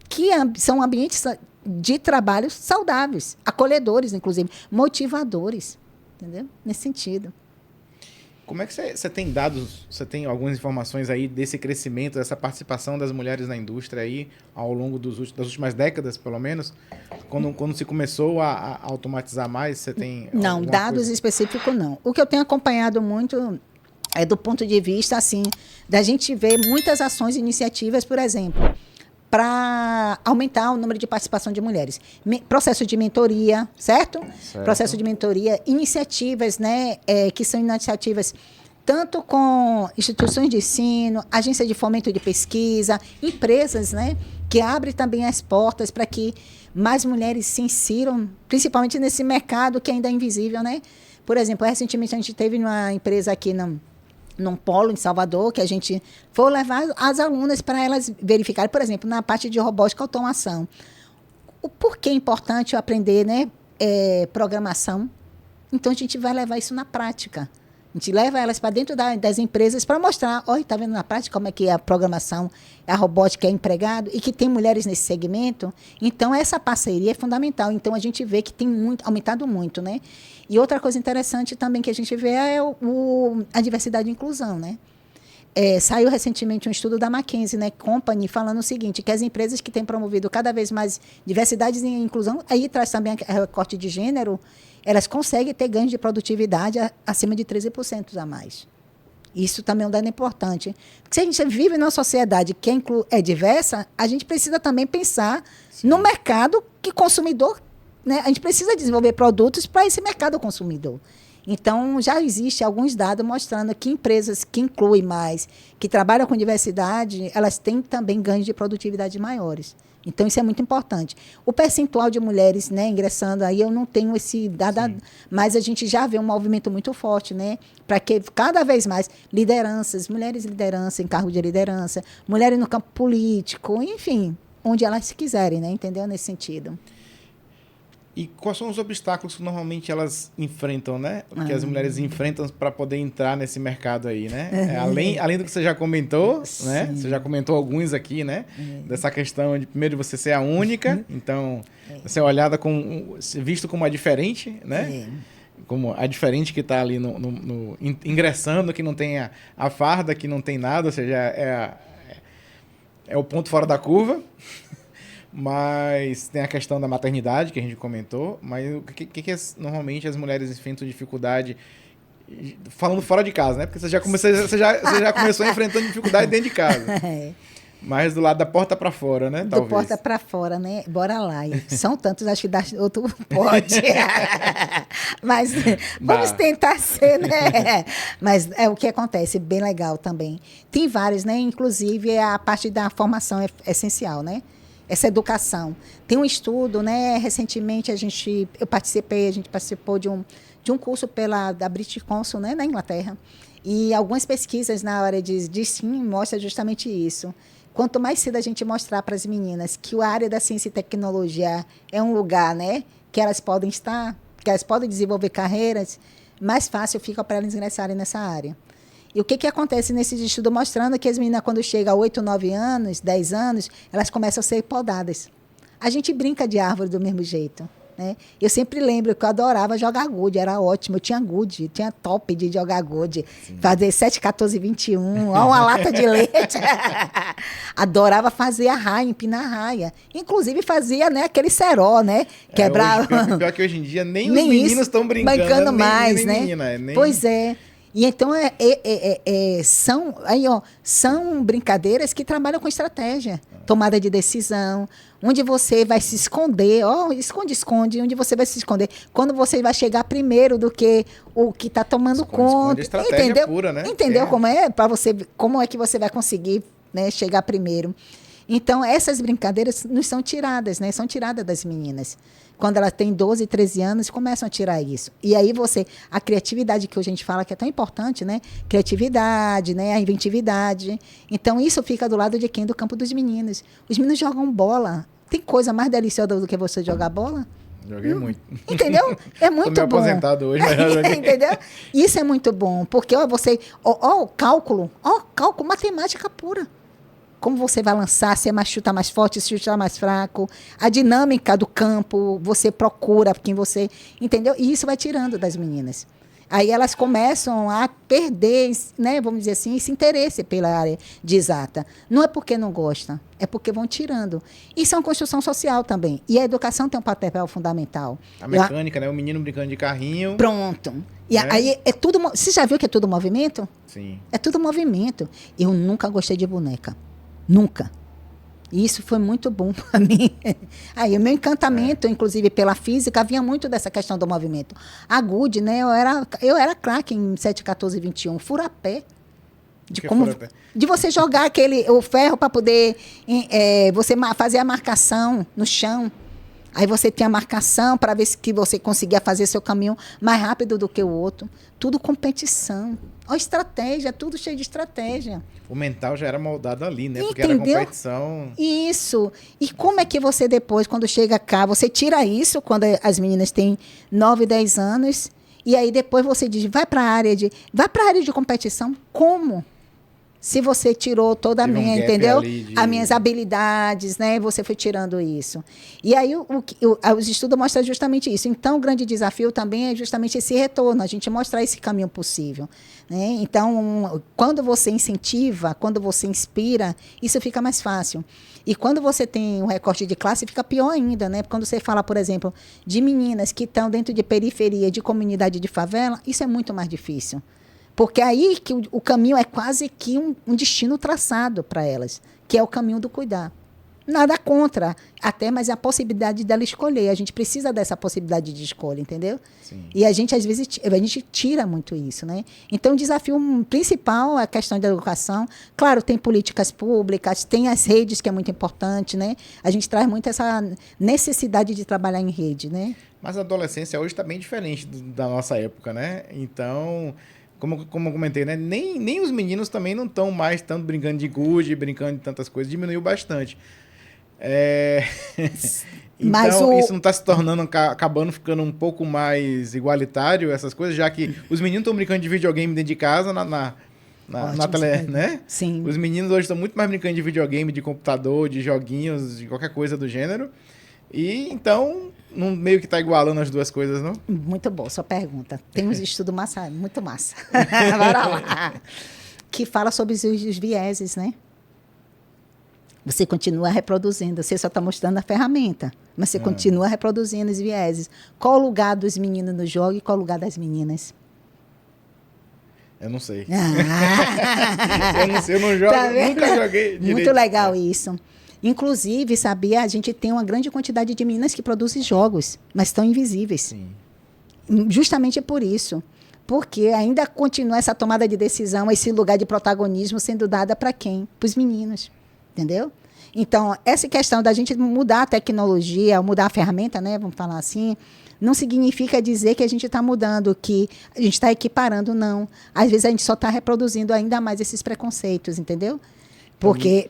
que são ambientes de trabalho saudáveis, acolhedores, inclusive, motivadores. Entendeu? Nesse sentido. Como é que você tem dados, você tem algumas informações aí desse crescimento, dessa participação das mulheres na indústria aí, ao longo das últimas décadas, pelo menos? Quando se começou a automatizar mais, você tem... Não, dados específicos não. O que eu tenho acompanhado muito é do ponto de vista, assim, da gente ver muitas ações e iniciativas, por exemplo, para aumentar o número de participação de mulheres. Processo de mentoria, certo? Processo de mentoria, iniciativas, né, que são iniciativas tanto com instituições de ensino, agência de fomento de pesquisa, empresas, né, que abrem também as portas para que mais mulheres se insiram, principalmente nesse mercado que ainda é invisível, né? Por exemplo, recentemente a gente teve uma empresa aqui num polo em Salvador, que a gente foi levar as alunas para elas verificarem, por exemplo, na parte de robótica e automação. O porquê é importante eu aprender, né, programação. Então, a gente vai levar isso na prática. A gente leva elas para dentro das empresas para mostrar, olha, está vendo na prática como é que a programação, a robótica é empregado e que tem mulheres nesse segmento. Então, essa parceria é fundamental. Então, a gente vê que tem aumentado muito, né? E outra coisa interessante também que a gente vê é a diversidade e inclusão, né? Saiu recentemente um estudo da McKinsey, né, Company, falando o seguinte, que as empresas que têm promovido cada vez mais diversidade e inclusão, aí traz também a recorte de gênero, elas conseguem ter ganhos de produtividade acima de 13% a mais. Isso também é um dado importante. Porque se a gente vive numa sociedade que é diversa, a gente precisa também pensar no mercado que consumidor, né? A gente precisa desenvolver produtos para esse mercado consumidor. Então, já existe alguns dados mostrando que empresas que incluem mais, que trabalham com diversidade, elas têm também ganhos de produtividade maiores. Então, isso é muito importante. O percentual de mulheres, né, ingressando aí, eu não tenho esse dado, mas a gente já vê um movimento muito forte, né, para que cada vez mais lideranças, mulheres liderança, em cargo de liderança, mulheres no campo político, enfim, onde elas quiserem, né, entendeu? Nesse sentido. E quais são os obstáculos que normalmente elas enfrentam, né? Que as mulheres enfrentam para poder entrar nesse mercado aí, né? Além do que você já comentou, né? Você já comentou alguns aqui, né? Dessa questão de, primeiro, você ser a única, então, você é olhada visto como a diferente, né? Como a diferente que está ali ingressando, que não tem a farda, que não tem nada, ou seja, é o ponto fora da curva. Mas tem a questão da maternidade, que a gente comentou, mas o que normalmente as mulheres enfrentam dificuldade, falando fora de casa, né? Porque você já começou enfrentando dificuldade dentro de casa. Mas do lado da porta para fora, né? Do porta para fora, né? Bora lá. São tantos, acho que dá outro pode. Mas vamos tentar ser, né? Mas é o que acontece, bem legal também. Tem vários, né? Inclusive, a parte da formação é essencial, né? Essa educação. Tem um estudo, né? Recentemente a gente participou de um curso da British Council, né? Na Inglaterra. E algumas pesquisas na área de STEAM mostram justamente isso. Quanto mais cedo a gente mostrar para as meninas que a área da ciência e tecnologia é um lugar, né? Que elas podem estar, que elas podem desenvolver carreiras, mais fácil fica para elas ingressarem nessa área. E o que acontece nesse estudo mostrando que as meninas, quando chegam a 8, 9 anos, 10 anos, elas começam a ser podadas. A gente brinca de árvore do mesmo jeito. né? Eu sempre lembro que eu adorava jogar gude, era ótimo. Eu tinha gude, tinha top de jogar gude. Fazer 7, 14, 21, ó, uma lata de leite. Adorava fazer a raia, empinar a raia. Inclusive fazia, né, aquele cerol, né? Quebrava. Pior que hoje em dia nem os meninos estão brincando mais, nem né? Menina, nem... Pois é. E então são brincadeiras que trabalham com estratégia, tomada de decisão, onde você vai se esconder, esconde, onde você vai se esconder, quando você vai chegar primeiro do que o que está tomando conta. Estratégia entendeu? Pura, né? Entendeu como é para você, como é que você vai conseguir, né, chegar primeiro? Então essas brincadeiras não são tiradas, né? São tiradas das meninas. Quando elas têm 12, 13 anos, começam a tirar isso. E aí a criatividade que a gente fala que é tão importante, né? Criatividade, né? A inventividade. Então, isso fica do lado de quem? Do campo dos meninos. Os meninos jogam bola. Tem coisa mais deliciosa do que você jogar bola? Joguei muito. Entendeu? É muito Tô bom. aposentado hoje, mas já joguei. Entendeu? Isso é muito bom. Porque, o cálculo, matemática pura. Como você vai lançar, se é chuta mais forte, se chuta mais fraco, a dinâmica do campo, você procura quem você... Entendeu? E isso vai tirando das meninas. Aí elas começam a perder, né, vamos dizer assim, esse interesse pela área de exata. Não é porque não gostam, é porque vão tirando. Isso é uma construção social também. E a educação tem um papel fundamental. A mecânica, né? O menino brincando de carrinho. Pronto. E aí é tudo... Você já viu que é tudo movimento? Sim. É tudo movimento. Eu nunca gostei de boneca. Nunca. E isso foi muito bom para mim. Aí o meu encantamento, inclusive pela física, vinha muito dessa questão do movimento. A gude, né? Eu era craque em 7, 14, 21. Furapé. De você jogar o ferro para poder você fazer a marcação no chão. Aí você tem a marcação para ver se você conseguia fazer seu caminho mais rápido do que o outro. Tudo competição. Ó, estratégia, tudo cheio de estratégia. O mental já era moldado ali, né? Porque Entendeu? era competição. Isso. E como é que você depois, quando chega cá, você tira isso quando as meninas têm 9, 10 anos, e aí depois você diz, vai para a área de competição. Como? Se você tirou toda a minha, entendeu? As minhas habilidades, né? Você foi tirando isso. E aí os estudos mostram justamente isso. Então, o grande desafio também é justamente esse retorno, a gente mostrar esse caminho possível, né? Então, quando você incentiva, quando você inspira, isso fica mais fácil. E quando você tem um recorte de classe, fica pior ainda, né? Quando você fala, por exemplo, de meninas que estão dentro de periferia, de comunidade de favela, isso é muito mais difícil. Porque aí que o caminho é quase que um destino traçado para elas, que é o caminho do cuidar. Nada contra, até, mas é a possibilidade dela escolher. A gente precisa dessa possibilidade de escolha, entendeu? Sim. E a gente, às vezes, tira muito isso, né? Então, o desafio principal é a questão da educação. Claro, tem políticas públicas, tem as redes, que é muito importante, né? A gente traz muito essa necessidade de trabalhar em rede, né? Mas a adolescência hoje está bem diferente da nossa época, né? Então... Como eu comentei, né? Nem os meninos também não estão mais tanto brincando de gude, brincando de tantas coisas. Diminuiu bastante. Então, isso não está se tornando, acabando ficando um pouco mais igualitário, essas coisas, já que os meninos estão brincando de videogame dentro de casa, na tele, né? Sim. Os meninos hoje estão muito mais brincando de videogame, de computador, de joguinhos, de qualquer coisa do gênero. E então... Não, meio que está igualando as duas coisas, não? Muito boa sua pergunta. Tem um estudo muito massa. Bora lá. Que fala sobre os vieses, né? Você continua reproduzindo. Você só está mostrando a ferramenta. Mas você continua reproduzindo os vieses. Qual o lugar dos meninos no jogo e qual o lugar das meninas? Eu não sei. Eu não sei, eu não jogo, Tá nunca joguei direito. Muito legal isso. Inclusive, sabia, a gente tem uma grande quantidade de meninas que produzem jogos, mas estão invisíveis. Sim. Justamente por isso. Porque ainda continua essa tomada de decisão, esse lugar de protagonismo sendo dada para quem? Para os meninos. Entendeu? Então, essa questão da gente mudar a tecnologia, mudar a ferramenta, né, vamos falar assim, não significa dizer que a gente está mudando, que a gente está equiparando, não. Às vezes a gente só está reproduzindo ainda mais esses preconceitos, entendeu? Porque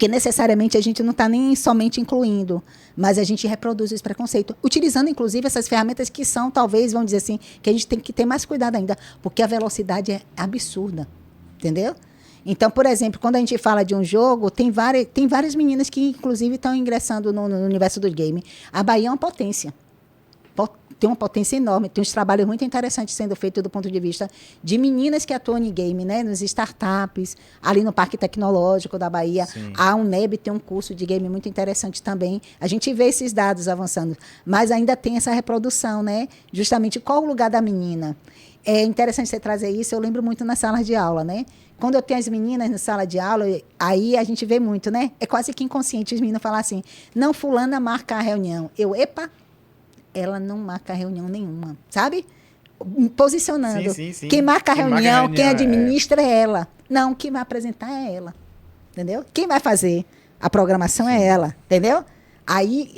necessariamente a gente não está nem somente incluindo, mas a gente reproduz esse preconceito, utilizando, inclusive, essas ferramentas que são, talvez, vamos dizer assim, que a gente tem que ter mais cuidado ainda, porque a velocidade é absurda, entendeu? Então, por exemplo, quando a gente fala de um jogo, tem várias meninas que, inclusive, estão ingressando no universo do game. A Bahia é uma potência. tem uma potência enorme, tem uns trabalhos muito interessantes sendo feitos do ponto de vista de meninas que atuam em game, né? Nos startups, ali no Parque Tecnológico da Bahia. Sim. A UNEB tem um curso de game muito interessante também. A gente vê esses dados avançando, mas ainda tem essa reprodução, né? Justamente qual o lugar da menina. É interessante você trazer isso, eu lembro muito nas salas de aula, né? Quando eu tenho as meninas na sala de aula, aí a gente vê muito, né? É quase que inconsciente os meninos falar assim, não, fulana marca a reunião. Epa, ela não marca reunião nenhuma, sabe? Posicionando. Sim. Quem marca a reunião, quem administra é ela. Não, quem vai apresentar é ela, entendeu? Quem vai fazer a programação é ela, entendeu? Aí,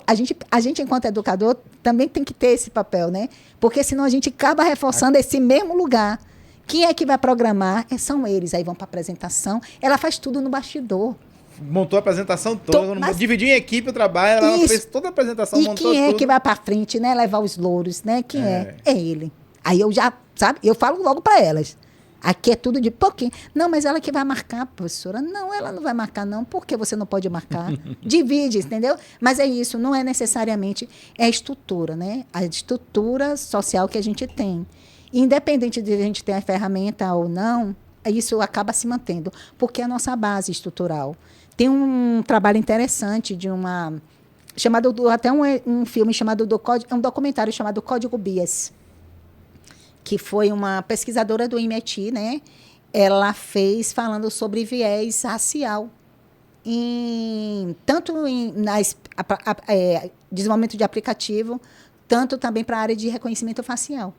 a gente, enquanto educador, também tem que ter esse papel, né? Porque senão a gente acaba reforçando esse mesmo lugar. Quem é que vai programar? São eles. Aí vão para a apresentação. Ela faz tudo no bastidor. Montou a apresentação toda. Dividiu em equipe o trabalho. Ela fez toda a apresentação, montou tudo. E quem é que vai para frente, né? Levar os louros, né? Quem é? É ele. Aí eu já, sabe? Eu falo logo para elas. Aqui é tudo de pouquinho. Não, mas ela que vai marcar, professora. Não, ela não vai marcar, não. Por que você não pode marcar? Divide, entendeu? Mas é isso. Não é necessariamente... É a estrutura, né? A estrutura social que a gente tem. Independente de a gente ter a ferramenta ou não, isso acaba se mantendo, porque é a nossa base estrutural. Tem um trabalho interessante de uma... até um filme chamado... um documentário chamado Código Bias, que foi uma pesquisadora do MIT, né? Ela fez falando sobre viés racial, tanto em desenvolvimento de aplicativo, tanto também para a área de reconhecimento facial.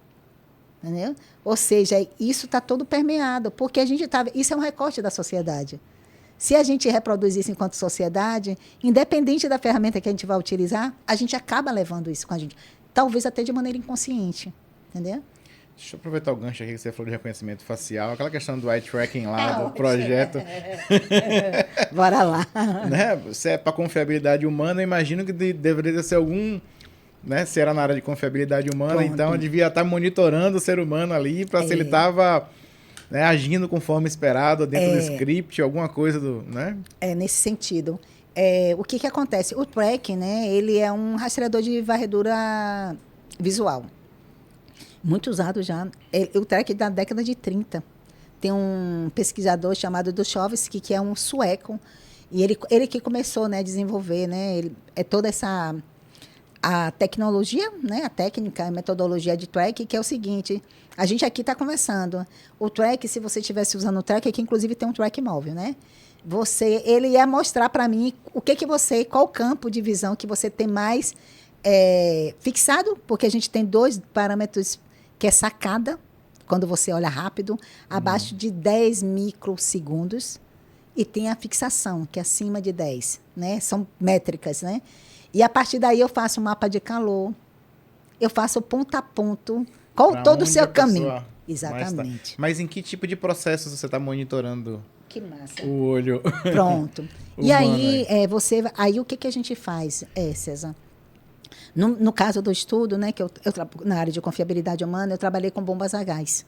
Entendeu? Ou seja, isso está todo permeado, porque a gente isso é um recorte da sociedade. Se a gente reproduz isso enquanto sociedade, independente da ferramenta que a gente vai utilizar, a gente acaba levando isso com a gente. Talvez até de maneira inconsciente. Entendeu? Deixa eu aproveitar o gancho aqui que você falou de reconhecimento facial, aquela questão do eye tracking lá, do projeto. Bora lá. Né? Se é para confiabilidade humana, eu imagino que deveria ser algum... Né? Se era na área de confiabilidade humana, pronto. Então devia estar monitorando o ser humano ali para se ele estava, né, agindo conforme esperado, dentro do script, alguma coisa do... Né? É, nesse sentido. O que acontece? O tracking, né, ele é um rastreador de varredura visual. Muito usado já. O tracking da década de 30. Tem um pesquisador chamado Duchovsky, que é um sueco, e ele que começou, né, a desenvolver, né, toda essa... A tecnologia, né, a técnica, a metodologia de track, que é o seguinte, a gente aqui está conversando. O track, se você estivesse usando o track, aqui inclusive tem um track móvel, né? Ele ia mostrar para mim qual campo de visão que você tem mais fixado, porque a gente tem 2 parâmetros, que é sacada, quando você olha rápido, abaixo de 10 microsegundos, e tem a fixação, que é acima de 10, né? São métricas, né? E a partir daí eu faço um mapa de calor, eu faço ponto a ponto, qual todo o seu caminho. Exatamente. Mas em que tipo de processo você está monitorando? Que massa. O olho? Pronto. E aí, aí o que a gente faz, César? No caso do estudo, né, que eu na área de confiabilidade humana, eu trabalhei com bombas a gás.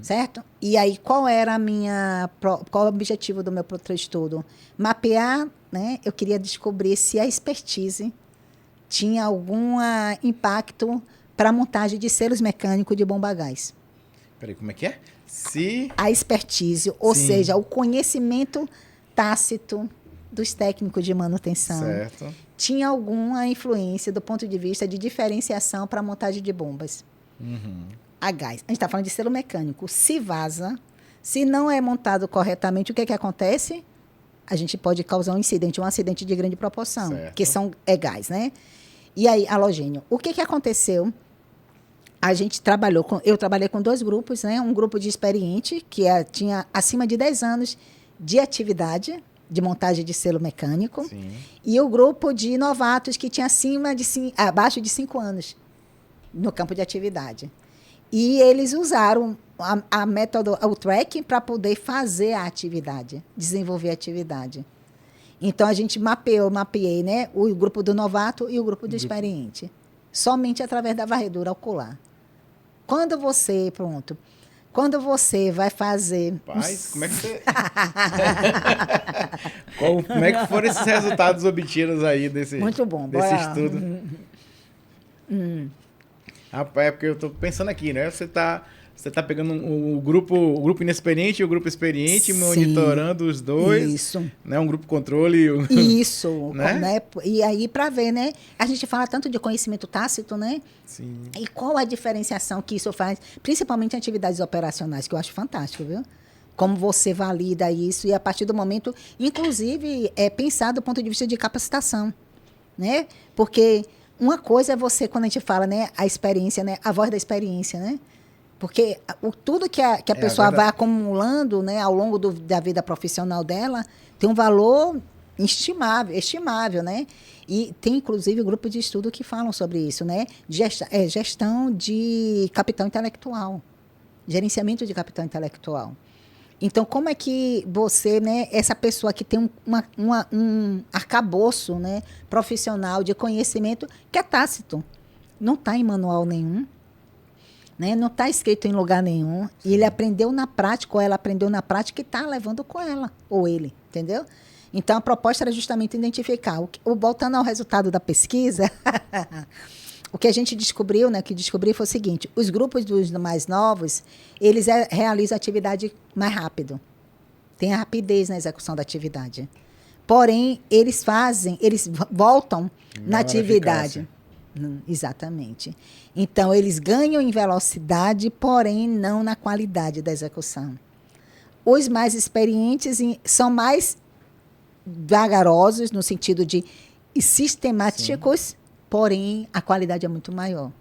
Certo? E aí, qual o objetivo do meu estudo? Mapear, né? Eu queria descobrir se a expertise tinha algum impacto para a montagem de selos mecânicos de bomba a gás. Peraí, como é que é? A expertise, ou seja, o conhecimento tácito dos técnicos de manutenção, certo, tinha alguma influência do ponto de vista de diferenciação para a montagem de bombas. A gás. A gente está falando de selo mecânico. Se vaza, se não é montado corretamente, o que acontece? A gente pode causar um acidente de grande proporção, certo, que é gás, né? E aí, halogênio. O que aconteceu? Eu trabalhei com 2 grupos, né? Um grupo de experiente, que tinha acima de 10 anos de atividade, de montagem de selo mecânico, sim, e o grupo de novatos, que tinha abaixo de 5 anos no campo de atividade. E eles usaram o tracking para poder fazer a atividade, desenvolver a atividade. Então, a gente mapeei, né, o grupo do novato e o grupo do experiente, somente através da varredura ocular. Quando você vai fazer... Paz, como é que você... Como é que foram esses resultados obtidos aí desse muito bom, desse estudo? Rapaz, é porque eu tô pensando aqui, né? Você tá pegando o grupo inexperiente e o grupo experiente, Sim, monitorando os dois, isso. né? Um grupo controle, Isso, né? né? E aí, para ver, né? A gente fala tanto de conhecimento tácito, né? Sim. E qual a diferenciação que isso faz, principalmente em atividades operacionais, que eu acho fantástico, viu? Como você valida isso e a partir do momento, inclusive, é pensar do ponto de vista de capacitação, né? Porque uma coisa é você, quando a gente fala, né, a experiência, né, a voz da experiência, né? Porque tudo que a pessoa vai acumulando, né, ao longo da vida profissional dela tem um valor estimável, né? E tem, inclusive, grupos de estudo que falam sobre isso, né? Gestão de capital intelectual, gerenciamento de capital intelectual. Então, como é que você, né, essa pessoa que tem um arcabouço, né, profissional de conhecimento que é tácito, não está em manual nenhum, né, não está escrito em lugar nenhum, e ele aprendeu na prática, ou ela aprendeu na prática e está levando com ela, ou ele, entendeu? Então, a proposta era justamente identificar. Voltando ao resultado da pesquisa, o que a gente descobriu, né, que descobri foi o seguinte: os grupos dos mais novos, eles realizam a atividade mais rápido. Tem a rapidez na execução da atividade. Porém, eles voltam na atividade. Exatamente. Então, eles ganham em velocidade, porém não na qualidade da execução. Os mais experientes são mais vagarosos, no sentido de sistemáticos, sim, porém a qualidade é muito maior.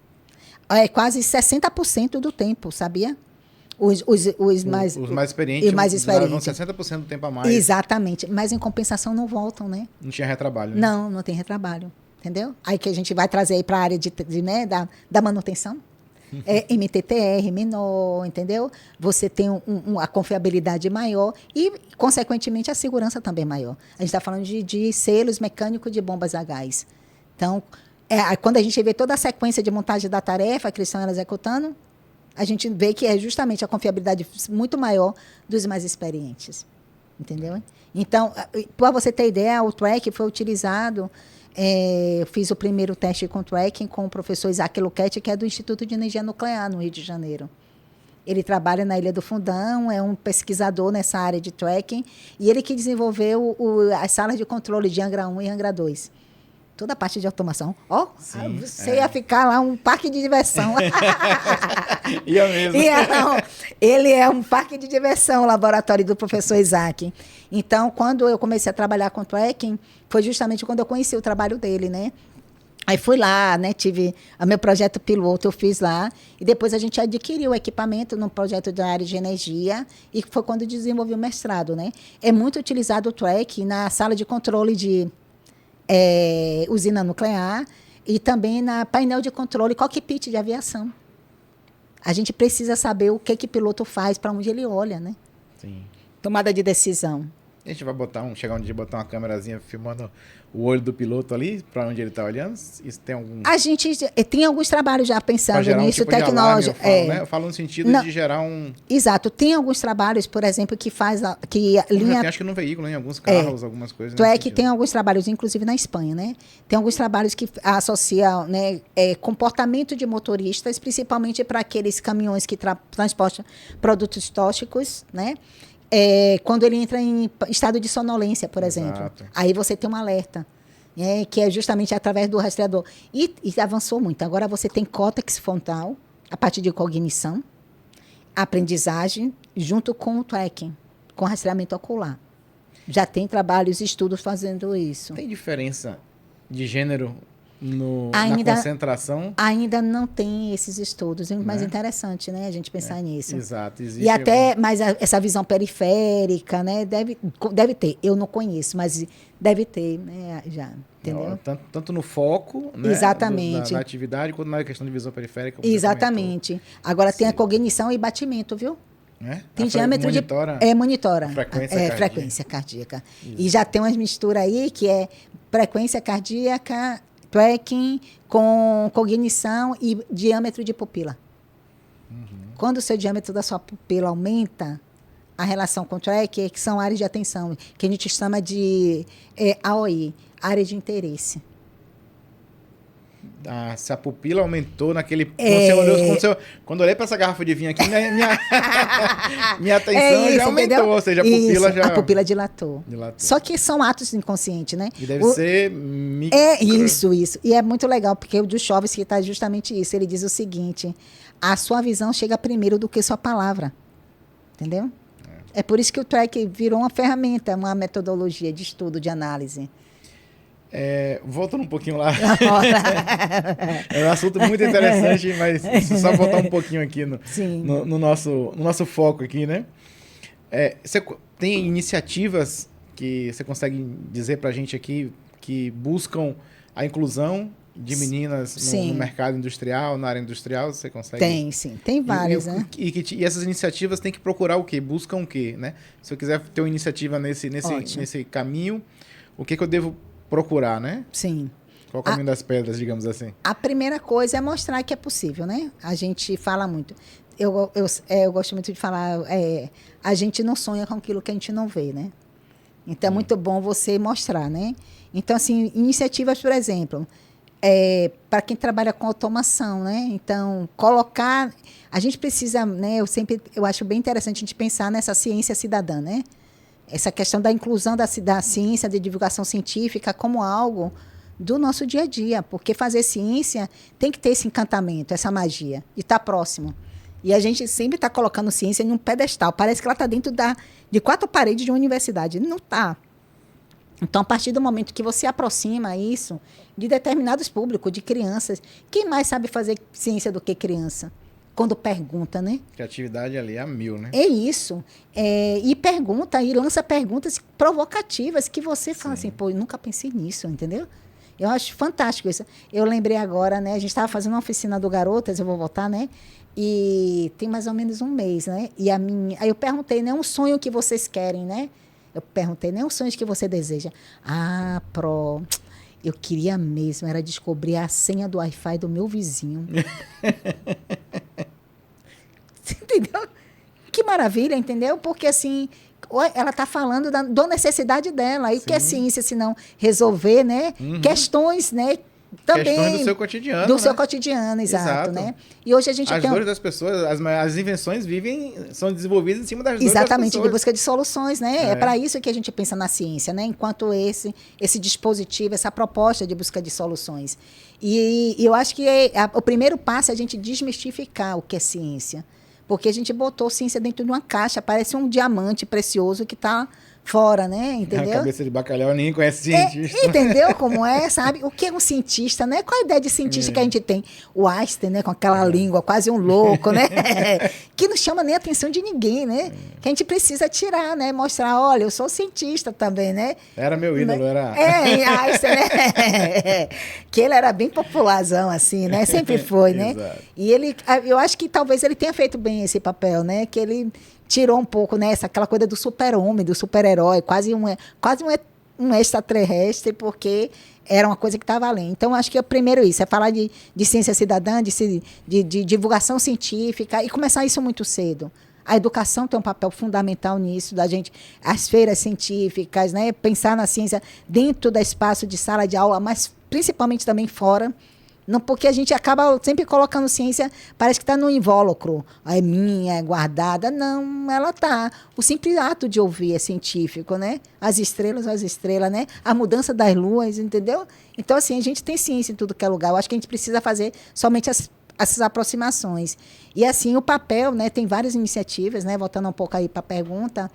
É quase 60% do tempo, sabia? Os mais experientes, mais experientes. 60% do tempo a mais. Exatamente. Mas em compensação não voltam, né? Não tinha retrabalho. Né? Não tem retrabalho. Entendeu? Aí que a gente vai trazer aí para a área né, da manutenção. MTTR menor, entendeu? Você tem a confiabilidade maior e, consequentemente, a segurança também maior. A gente está falando de selos mecânicos de bombas a gás. Então, quando a gente vê toda a sequência de montagem da tarefa que eles estão executando, a gente vê que é justamente a confiabilidade muito maior dos mais experientes. Entendeu? Então, para você ter ideia, o track foi utilizado... eu fiz o primeiro teste com tracking com o professor Isaac Luquete, que é do Instituto de Energia Nuclear, no Rio de Janeiro. Ele trabalha na Ilha do Fundão, é um pesquisador nessa área de tracking, e ele que desenvolveu as salas de controle de Angra 1 e Angra 2. Toda a parte de automação. Você ia ficar lá um parque de diversão. Ia mesmo. Ele é um parque de diversão, o laboratório do professor Isaac. Então, quando eu comecei a trabalhar com tracking, foi justamente quando eu conheci o trabalho dele, né? Aí fui lá, né? Tive o meu projeto piloto, eu fiz lá. E depois a gente adquiriu o equipamento no projeto da área de energia. E foi quando eu desenvolvi o mestrado, né? É muito utilizado o tracking na sala de controle de usina nuclear e também na painel de controle cockpit de aviação. A gente precisa saber o que o piloto faz, para onde ele olha, né? Sim. Tomada de decisão. A gente vai chegar um dia e botar uma câmerazinha filmando o olho do piloto ali, para onde ele está olhando? Isso tem algum... A gente tem alguns trabalhos já pensando nisso, tipo tecnológico. Né? Eu falo no sentido de gerar um... Exato. Tem alguns trabalhos, por exemplo, que faz... acho que no veículo, em alguns carros, algumas coisas. Tem alguns trabalhos, inclusive na Espanha, né? Tem alguns trabalhos que associam, né, comportamento de motoristas, principalmente para aqueles caminhões que transportam produtos tóxicos, né? Quando ele entra em estado de sonolência, por exemplo. Exato. Aí você tem um alerta, que é justamente através do rastreador. E avançou muito. Agora você tem córtex frontal, a partir de cognição, aprendizagem, junto com o tracking, com rastreamento ocular. Já tem trabalhos e estudos fazendo isso. Tem diferença de gênero na concentração? Ainda não tem esses estudos. É mais interessante, né, a gente pensar nisso. Exato. Existe mas essa visão periférica, né, deve ter. Eu não conheço, mas deve ter, né, já. Entendeu? Tanto no foco, né, exatamente, da atividade, quanto na questão de visão periférica. Exatamente. Agora tem a cognição e batimento, viu? Tem diâmetro monitora. Frequência cardíaca. E já tem umas misturas aí que é frequência cardíaca, tracking com cognição e diâmetro de pupila. Quando o seu diâmetro da sua pupila aumenta, a relação com o track, que são áreas de atenção, que a gente chama de AOI, área de interesse. se a pupila aumentou naquele... Quando eu olhei para essa garrafa de vinho aqui, minha atenção já aumentou, entendeu? Ou seja, a pupila já... A pupila dilatou. Só que são atos inconscientes, né? E deve ser... Isso. E é muito legal, porque o Dushovsky está justamente isso. Ele diz o seguinte, a sua visão chega primeiro do que sua palavra. Entendeu? É por isso que o track virou uma ferramenta, uma metodologia de estudo, de análise. Voltando um pouquinho lá. É um assunto muito interessante, mas só voltar um pouquinho aqui no nosso foco aqui, né? Você tem iniciativas que você consegue dizer pra gente aqui que buscam a inclusão de meninas no mercado industrial, na área industrial? Você consegue? Tem, sim. Tem várias, né? E essas iniciativas têm que procurar o quê? Buscam o quê, né? Se eu quiser ter uma iniciativa nesse caminho, o que eu devo procurar, né? Sim. Qual o caminho das pedras, digamos assim? A primeira coisa é mostrar que é possível, né? A gente fala muito. Eu gosto muito de falar, a gente não sonha com aquilo que a gente não vê, né? Então, é muito bom você mostrar, né? Então, assim, iniciativas, por exemplo, para quem trabalha com automação, né? Então, colocar... A gente precisa, né? Eu acho bem interessante a gente pensar nessa ciência cidadã, né? Essa questão da inclusão da ciência, de divulgação científica como algo do nosso dia a dia, porque fazer ciência tem que ter esse encantamento, essa magia, de estar próximo. E a gente sempre está colocando ciência em um pedestal, parece que ela está dentro de 4 paredes de uma universidade. Não está. Então, a partir do momento que você aproxima isso de determinados públicos, de crianças, quem mais sabe fazer ciência do que criança? Quando pergunta, né? Criatividade ali é a 1000, né? É isso. E pergunta, e lança perguntas provocativas que você fala assim, pô, eu nunca pensei nisso, entendeu? Eu acho fantástico isso. Eu lembrei agora, né? A gente estava fazendo uma oficina do Garotas, eu vou voltar, né? E tem mais ou menos um mês, né? E aí eu perguntei, né? Um sonho que vocês querem, né? Eu perguntei, né? Um sonho que você deseja. Eu queria mesmo, era descobrir a senha do Wi-Fi do meu vizinho. Entendeu? Que maravilha, entendeu? Porque, assim, ela está falando da necessidade dela. E que é ciência, se não resolver, né? Questões, né? Também questões do seu cotidiano. Do seu cotidiano, exato. Né? E hoje a gente as dores das pessoas, as invenções são desenvolvidas em cima das dores das pessoas. Exatamente, de busca de soluções, né? É para isso que a gente pensa na ciência, né? Enquanto esse dispositivo, essa proposta de busca de soluções. E eu acho que o primeiro passo é a gente desmistificar o que é ciência. Porque a gente botou ciência dentro de uma caixa, parece um diamante precioso que está fora, né? Entendeu? A cabeça de bacalhau, ninguém conhece cientista. Entendeu como é, sabe? O que é um cientista, né? Qual a ideia de cientista que a gente tem? O Einstein, né? Com aquela língua, quase um louco, né? Que não chama nem a atenção de ninguém, né? Que a gente precisa tirar, né? Mostrar, olha, eu sou cientista também, né? Era meu ídolo, era... Einstein, né? Que ele era bem popularzão, assim, né? Sempre foi, né? Exato. E eu acho que talvez ele tenha feito bem esse papel, né? Que ele tirou um pouco, né, aquela coisa do super-homem, do super-herói, quase um extraterrestre, porque era uma coisa que estava além. Então, acho que é primeiro isso, é falar de ciência cidadã, de divulgação científica, e começar isso muito cedo. A educação tem um papel fundamental nisso, da gente, as feiras científicas, né, pensar na ciência dentro do espaço de sala de aula, mas principalmente também fora. Não, porque a gente acaba sempre colocando ciência, parece que está no invólucro. É minha, é guardada. Não, ela está. O simples ato de ouvir é científico, né? As estrelas, né? A mudança das luas, entendeu? Então, assim, a gente tem ciência em tudo que é lugar. Eu acho que a gente precisa fazer somente essas aproximações. E, assim, o papel, né? Tem várias iniciativas, né? Voltando um pouco aí para a pergunta.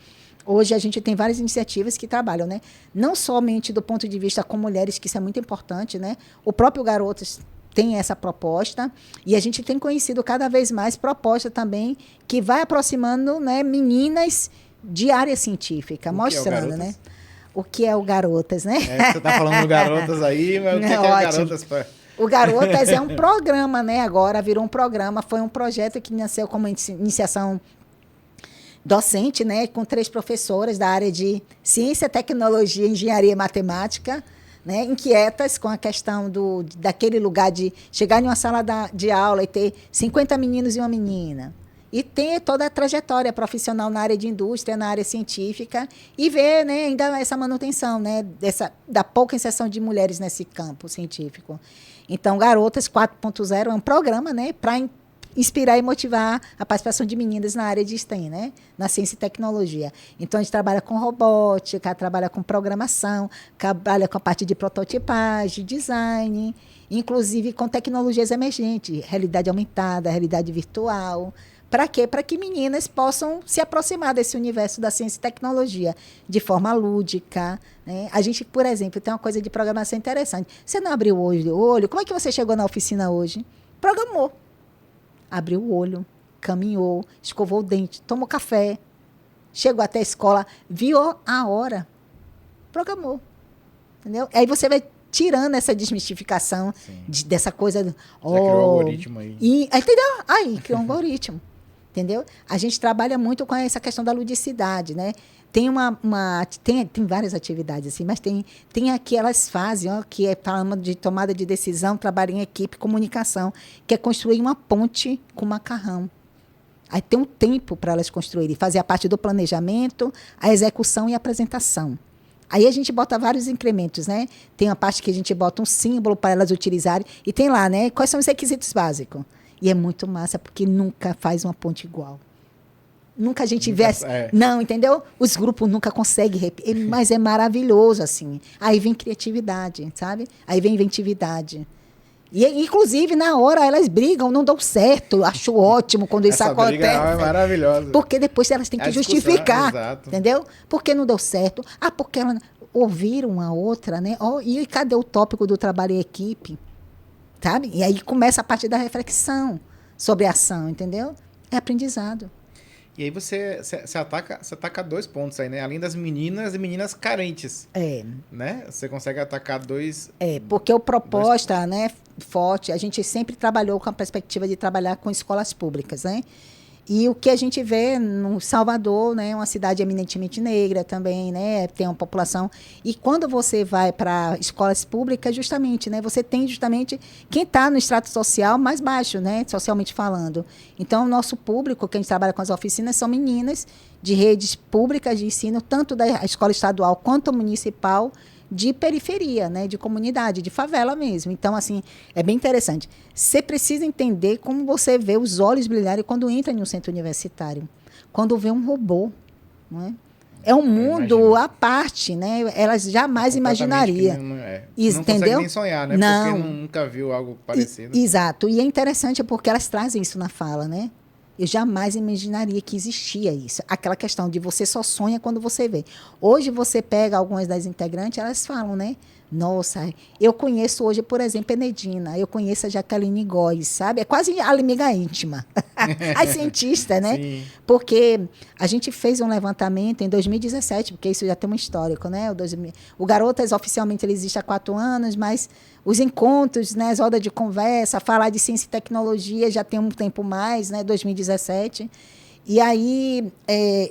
Hoje a gente tem várias iniciativas que trabalham, né? Não somente do ponto de vista com mulheres, que isso é muito importante, né? O próprio Garotas tem essa proposta, e a gente tem conhecido cada vez mais proposta também que vai aproximando, né, meninas de área científica, mostrando, né? O que é o Garotas, né? Você está falando do Garotas aí, mas o que é o Garotas? O Garotas é um programa, né? Agora virou um programa, foi um projeto que nasceu como iniciação docente, né? Com 3 professoras da área de ciência, tecnologia, engenharia e matemática, né, inquietas com a questão daquele lugar de chegar em uma sala de aula e ter 50 meninos e uma menina. e ter toda a trajetória profissional na área de indústria, na área científica, e ver, né, ainda essa manutenção, né, da pouca inserção de mulheres nesse campo científico. Então, Garotas 4.0 é um programa, né, para inspirar e motivar a participação de meninas na área de STEM, né? Na ciência e tecnologia. Então, a gente trabalha com robótica, trabalha com programação, trabalha com a parte de prototipagem, design, inclusive com tecnologias emergentes, realidade aumentada, realidade virtual. Para quê? Para que meninas possam se aproximar desse universo da ciência e tecnologia de forma lúdica, né? A gente, por exemplo, tem uma coisa de programação interessante. Você não abriu o olho? Como é que você chegou na oficina hoje? Programou. Abriu o olho, caminhou, escovou o dente, tomou café, chegou até a escola, viu a hora, programou. Entendeu? Aí você vai tirando essa desmistificação dessa coisa. Você criou um algoritmo aí. Entendeu? Aí, criou um algoritmo. Entendeu? A gente trabalha muito com essa questão da ludicidade, né? Tem tem várias atividades, assim, mas tem aquelas fases, ó, que é falando de tomada de decisão, trabalho em equipe, comunicação, que é construir uma ponte com macarrão. Aí tem um tempo para elas construírem, fazer a parte do planejamento, a execução e a apresentação. Aí a gente bota vários incrementos, né? Tem a parte que a gente bota um símbolo para elas utilizarem, e tem lá, né? Quais são os requisitos básicos? E é muito massa, porque nunca faz uma ponte igual. Nunca a gente vê... Não, entendeu? Os grupos nunca conseguem repetir, mas é maravilhoso, assim. Aí vem criatividade, sabe? Aí vem inventividade. E, inclusive, na hora, elas brigam, não dão certo. Acho ótimo quando isso acontece. Essa briga é maravilhosa. Porque depois elas têm que justificar, exato. Entendeu? Por que não deu certo? Ah, porque elas ouviram uma outra, né? Oh, e cadê o tópico do trabalho em equipe? Sabe? E aí começa a parte da reflexão sobre a ação, entendeu? É aprendizado. E aí você ataca 2 pontos aí, né? Além das meninas e meninas carentes. Né? Você consegue atacar 2... porque o proposta, né, forte, a gente sempre trabalhou com a perspectiva de trabalhar com escolas públicas, né? E o que a gente vê no Salvador, né, uma cidade eminentemente negra também, né, tem uma população. E quando você vai para escolas públicas, justamente, né, você tem justamente quem está no extrato social mais baixo, né, socialmente falando. Então, o nosso público, que a gente trabalha com as oficinas, são meninas de redes públicas de ensino, tanto da escola estadual quanto municipal, de periferia, né, de comunidade, de favela mesmo. Então, assim, é bem interessante. Você precisa entender como você vê os olhos brilharem quando entra em um centro universitário. Quando vê um robô, não é? É um mundo à parte, né? Elas jamais imaginariam. Não entendeu? consegue nem sonhar, né? Não. Porque nunca viu algo parecido. Exato. E é interessante porque elas trazem isso na fala, né? Eu jamais imaginaria que existia isso. Aquela questão de você só sonha quando você vê. Hoje você pega algumas das integrantes, elas falam, né? Nossa, eu conheço hoje, por exemplo, Enedina, eu conheço a Jaqueline Góes, sabe? É quase a amiga íntima. As cientistas, né? Sim. Porque a gente fez um levantamento em 2017, porque isso já tem um histórico, né? O Garotas, oficialmente, ele existe há 4 anos, mas os encontros, né, as rodas de conversa, falar de ciência e tecnologia já tem um tempo mais, né? 2017. E aí,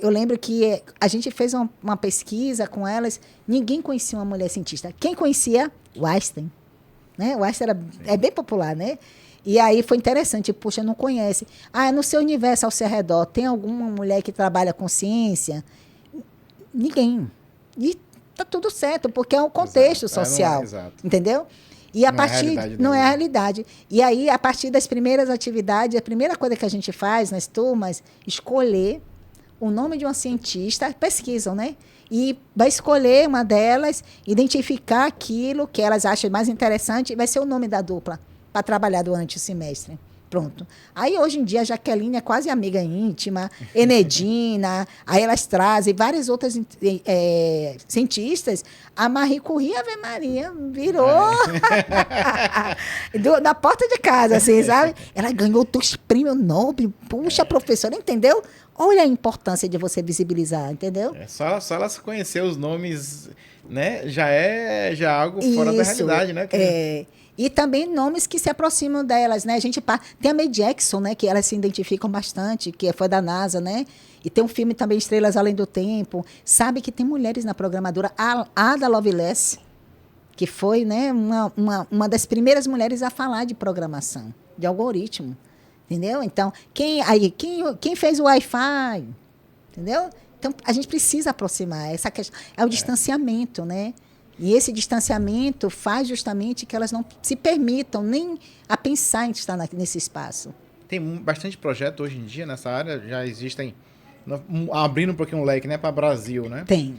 eu lembro que a gente fez uma pesquisa com elas, ninguém conhecia uma mulher cientista. Quem conhecia? O Einstein. Né? O Einstein é bem popular, né? E aí foi interessante, puxa, não conhece. Ah, no seu universo ao seu redor, tem alguma mulher que trabalha com ciência? Ninguém. E tá tudo certo, porque é um contexto social. Entendeu? E não é a realidade. E aí, a partir das primeiras atividades, a primeira coisa que a gente faz nas turmas, escolher o nome de uma cientista, pesquisam, né? E vai escolher uma delas, identificar aquilo que elas acham mais interessante, e vai ser o nome da dupla para trabalhar durante o semestre. Pronto. Aí, hoje em dia, a Jaqueline é quase amiga íntima, Enedina, aí elas trazem várias outras cientistas. A Marie Curie, Ave Maria, virou na porta de casa, assim, sabe? Ela ganhou 2 prêmios Nobel. Puxa, professora, entendeu? Olha a importância de você visibilizar, entendeu? Só ela conhecer os nomes, né? Já é algo fora da realidade, né? E também nomes que se aproximam delas, né? A gente tem a Mae Jackson, né? Que elas se identificam bastante, que foi da NASA, né? E tem um filme também, Estrelas Além do Tempo. Sabe que tem mulheres na programadora. A Ada Lovelace, que foi, né, uma das primeiras mulheres a falar de programação, de algoritmo. Entendeu? Então, quem fez o Wi-Fi? Entendeu? Então, a gente precisa aproximar. Essa questão, é o distanciamento, né? E esse distanciamento faz justamente que elas não se permitam nem a pensar em estar nesse espaço. Tem bastante projeto hoje em dia nessa área, já existem, abrindo um pouquinho o leque, né, para o Brasil, né? Tem.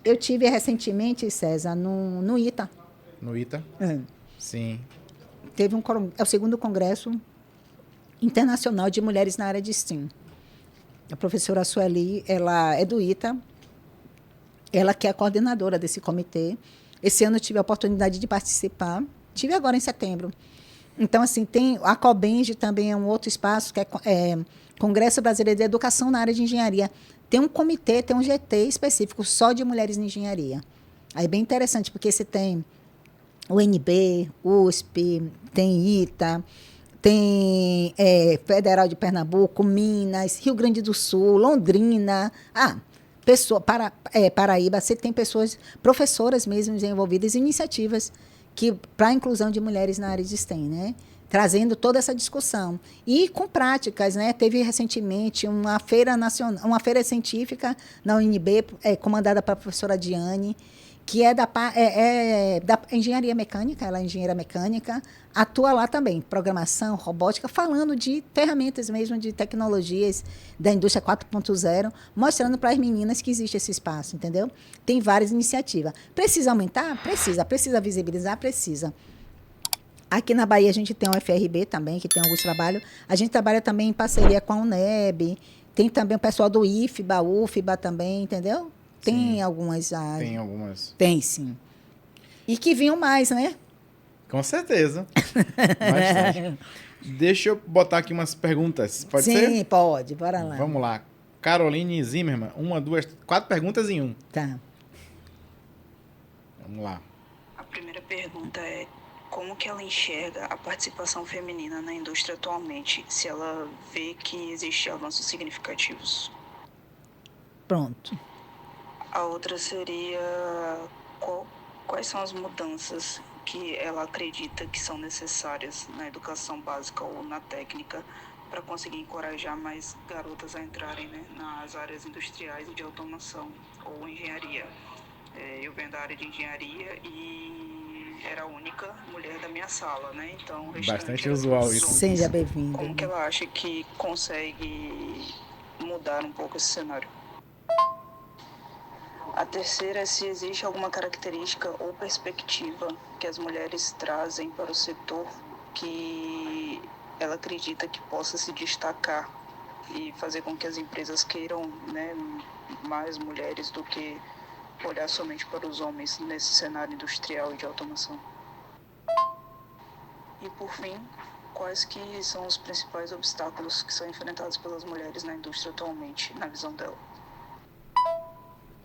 Eu tive recentemente, César, no ITA. No ITA? Sim. Teve é o segundo congresso internacional de mulheres na área de STEAM. A professora Sueli, ela é do ITA, ela que é a coordenadora desse comitê. Esse ano eu tive a oportunidade de participar, tive agora em setembro. Então, assim, tem a COBENGE também é um outro espaço, que é Congresso Brasileiro de Educação na área de engenharia. Tem um comitê, tem um GT específico só de mulheres em engenharia. Aí é bem interessante, porque você tem o UNB, USP, tem ITA, tem Federal de Pernambuco, Minas, Rio Grande do Sul, Londrina. Paraíba, você tem pessoas, professoras mesmo desenvolvidas, iniciativas para a inclusão de mulheres na área de STEM, né? Trazendo toda essa discussão. E com práticas, né? Teve recentemente uma feira científica na UNB, comandada pela professora Diane, que é da engenharia mecânica, ela é engenheira mecânica, atua lá também, programação, robótica, falando de ferramentas mesmo, de tecnologias da indústria 4.0, mostrando para as meninas que existe esse espaço, entendeu? Tem várias iniciativas. Precisa aumentar? Precisa. Precisa visibilizar? Precisa. Aqui na Bahia a gente tem o FRB também, que tem alguns trabalhos. A gente trabalha também em parceria com a UNEB, tem também o pessoal do IFBA, UFBA também, entendeu? Tem algumas áreas. Tem algumas. Tem, sim. E que vinham mais, né? Com certeza. Bastante. Deixa eu botar aqui umas perguntas. Pode ser? Sim, pode. Bora lá. Vamos lá. Caroline Zimmermann. 1, 2, 4 perguntas em 1. Tá. Vamos lá. A primeira pergunta é: como que ela enxerga a participação feminina na indústria atualmente, se ela vê que existem avanços significativos? Pronto. A outra seria: quais são as mudanças que ela acredita que são necessárias na educação básica ou na técnica para conseguir encorajar mais garotas a entrarem, né, nas áreas industriais de automação ou engenharia. Eu venho da área de engenharia e era a única mulher da minha sala, né? Então, bastante usual isso. Seja bem-vinda. Como que ela acha que consegue mudar um pouco esse cenário? A terceira é se existe alguma característica ou perspectiva que as mulheres trazem para o setor que ela acredita que possa se destacar e fazer com que as empresas queiram, né, mais mulheres do que olhar somente para os homens nesse cenário industrial e de automação. E por fim, quais que são os principais obstáculos que são enfrentados pelas mulheres na indústria atualmente, na visão dela?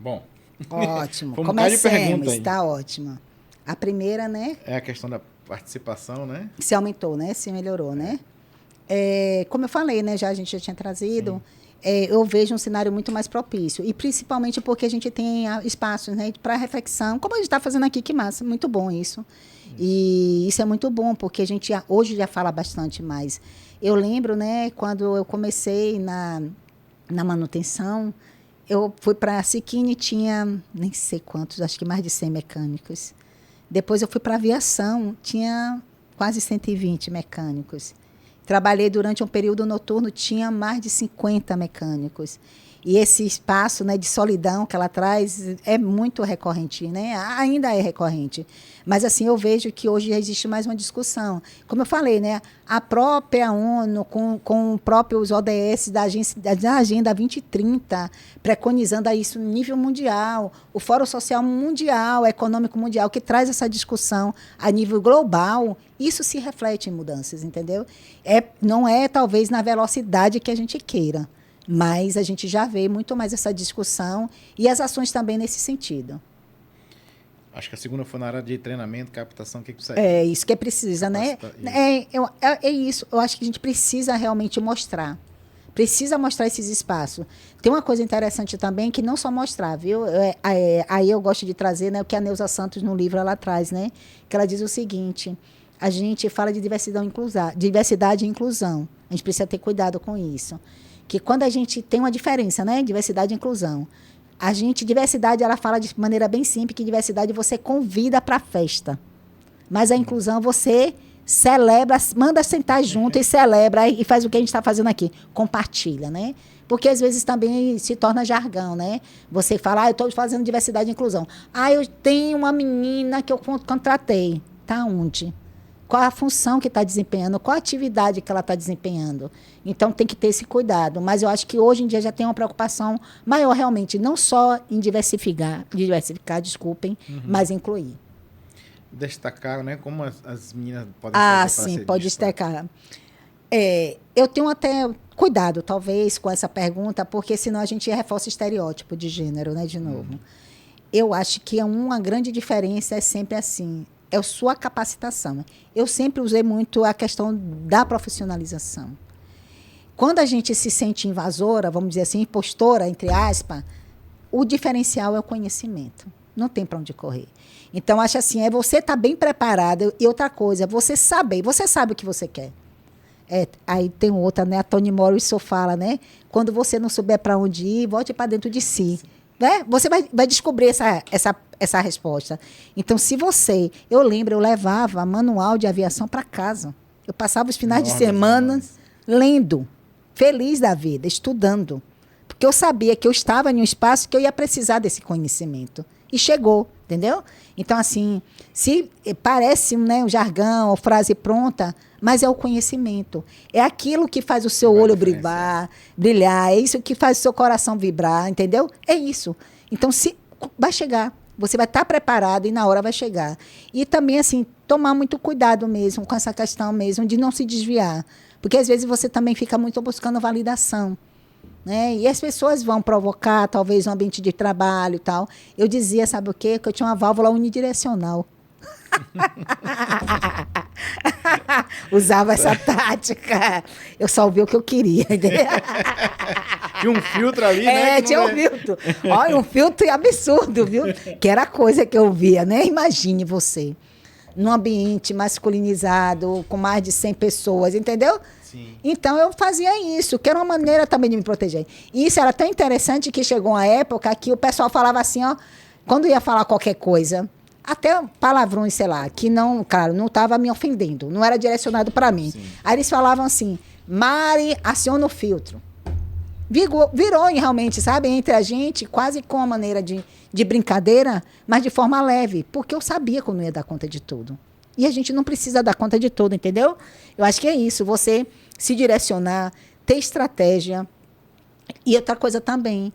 Bom. Ótimo. Foi um bocado de pergunta aí. Está ótima. A primeira, né? É a questão da participação, né? Se aumentou, né? Se melhorou, né? Como eu falei, né? A gente já tinha trazido. Eu vejo um cenário muito mais propício. E principalmente porque a gente tem espaços, né, para reflexão. Como a gente está fazendo aqui, que massa. Muito bom isso. E isso é muito bom, porque a gente hoje já fala bastante mais. Eu lembro, né? Quando eu comecei na manutenção, eu fui para a Siquini, tinha nem sei quantos, acho que mais de 100 mecânicos. Depois eu fui para a aviação, tinha quase 120 mecânicos. Trabalhei durante um período noturno, tinha mais de 50 mecânicos. E esse espaço, né, de solidão que ela traz é muito recorrente, né? Ainda é recorrente. Mas, assim, eu vejo que hoje existe mais uma discussão. Como eu falei, né, a própria ONU, com os próprios ODS da Agenda 2030, preconizando isso no nível mundial, o Fórum Social Mundial, Econômico Mundial, que traz essa discussão a nível global, isso se reflete em mudanças, entendeu? Não é, talvez, na velocidade que a gente queira, mas a gente já vê muito mais essa discussão e as ações também nesse sentido. Acho que a segunda foi na área de treinamento, captação, o que você... É isso que precisa, né? É isso. Eu acho que a gente precisa realmente mostrar. Precisa mostrar esses espaços. Tem uma coisa interessante também, que não só mostrar, viu? Aí eu gosto de trazer, né, o que a Neuza Santos, no livro, ela traz, né? Que ela diz o seguinte: a gente fala de diversidade e inclusão. A gente precisa ter cuidado com isso. Que quando a gente tem uma diferença, né? Diversidade e inclusão. Diversidade, ela fala de maneira bem simples, que diversidade você convida para a festa. Mas a inclusão você celebra, manda sentar junto e celebra e faz o que a gente está fazendo aqui. Compartilha, né? Porque às vezes também se torna jargão, né? Você fala, eu estou fazendo diversidade e inclusão. Eu tenho uma menina que eu contratei. Tá onde? Qual a função que está desempenhando? Qual a atividade que ela está desempenhando? Então, tem que ter esse cuidado. Mas eu acho que hoje em dia já tem uma preocupação maior, realmente, não só em diversificar, mas incluir. Destacar, né? Como as meninas podem fazer para sim, pode destacar. Eu tenho até cuidado, talvez, com essa pergunta, porque senão a gente reforça o estereótipo de gênero, né, de novo. Eu acho que uma grande diferença é sempre assim, é a sua capacitação. Eu sempre usei muito a questão da profissionalização. Quando a gente se sente invasora, vamos dizer assim, impostora, entre aspas, o diferencial é o conhecimento. Não tem para onde correr. Então, acho assim, você estar bem preparado. E outra coisa, você sabe o que você quer. Aí tem outra, né? A Toni Morrison fala, né? Quando você não souber para onde ir, volte para dentro de si. Né? Você vai descobrir essa resposta. Então, eu lembro, eu levava manual de aviação para casa. Eu passava os finais de semana lendo, feliz da vida, estudando. Porque eu sabia que eu estava em um espaço que eu ia precisar desse conhecimento. E chegou, entendeu? Então, assim, se parece, né, um jargão ou frase pronta, mas é o conhecimento. É aquilo que faz o seu olho brilhar, é isso que faz o seu coração vibrar, entendeu? É isso. Então, vai chegar. Você vai estar preparado e na hora vai chegar. E também, assim, tomar muito cuidado mesmo com essa questão mesmo de não se desviar. Porque, às vezes, você também fica muito buscando validação. Né? E as pessoas vão provocar, talvez, um ambiente de trabalho e tal. Eu dizia, sabe o quê? Que eu tinha uma válvula unidirecional. Usava essa tática. Eu só ouvia o que eu queria. Tinha um filtro ali, né? Tinha um filtro. Olha, um filtro absurdo, viu? Que era a coisa que eu via, né? Imagine você, num ambiente masculinizado, com mais de 100 pessoas, entendeu? Sim. Então, eu fazia isso, que era uma maneira também de me proteger. E isso era tão interessante que chegou uma época que o pessoal falava assim, ó, quando ia falar qualquer coisa, até palavrões, sei lá, que não, claro, não estava me ofendendo, não era direcionado para mim. Sim. Aí eles falavam assim, Mari, aciona o filtro. Virou realmente, sabe, entre a gente, quase com uma maneira de brincadeira, mas de forma leve, porque eu sabia que eu não ia dar conta de tudo. E a gente não precisa dar conta de tudo, entendeu? Eu acho que é isso, você se direcionar, ter estratégia. E outra coisa também,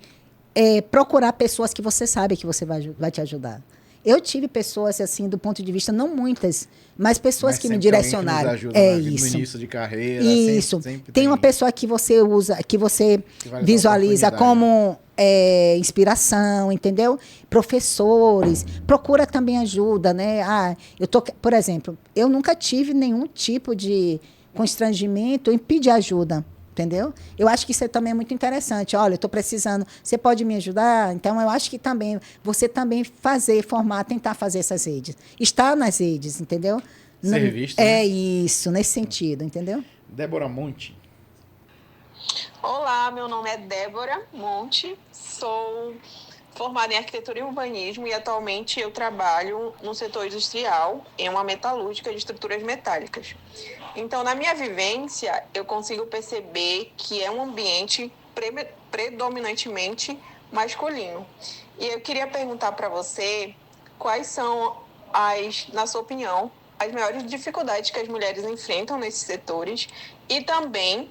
procurar pessoas que você sabe que você vai te ajudar. Eu tive pessoas, assim, do ponto de vista, não muitas, mas pessoas que me direcionaram. Que nos ajuda isso. No início de carreira. Isso. Sempre tem uma pessoa que você usa, que você visualiza como inspiração, entendeu? Professores. Procura também ajuda, né? Por exemplo, eu nunca tive nenhum tipo de constrangimento em pedir ajuda. Entendeu? Eu acho que isso também é muito interessante. Olha, eu estou precisando, você pode me ajudar? Então, eu acho que também, você também tentar fazer essas redes. Estar nas redes, entendeu? Ser visto, né? Isso, nesse sentido, entendeu? Débora Monte. Olá, meu nome é Débora Monte, sou formada em arquitetura e urbanismo e atualmente eu trabalho no setor industrial em uma metalúrgica de estruturas metálicas. Então, na minha vivência, eu consigo perceber que é um ambiente predominantemente masculino. E eu queria perguntar para você quais são, na sua opinião, as maiores dificuldades que as mulheres enfrentam nesses setores e também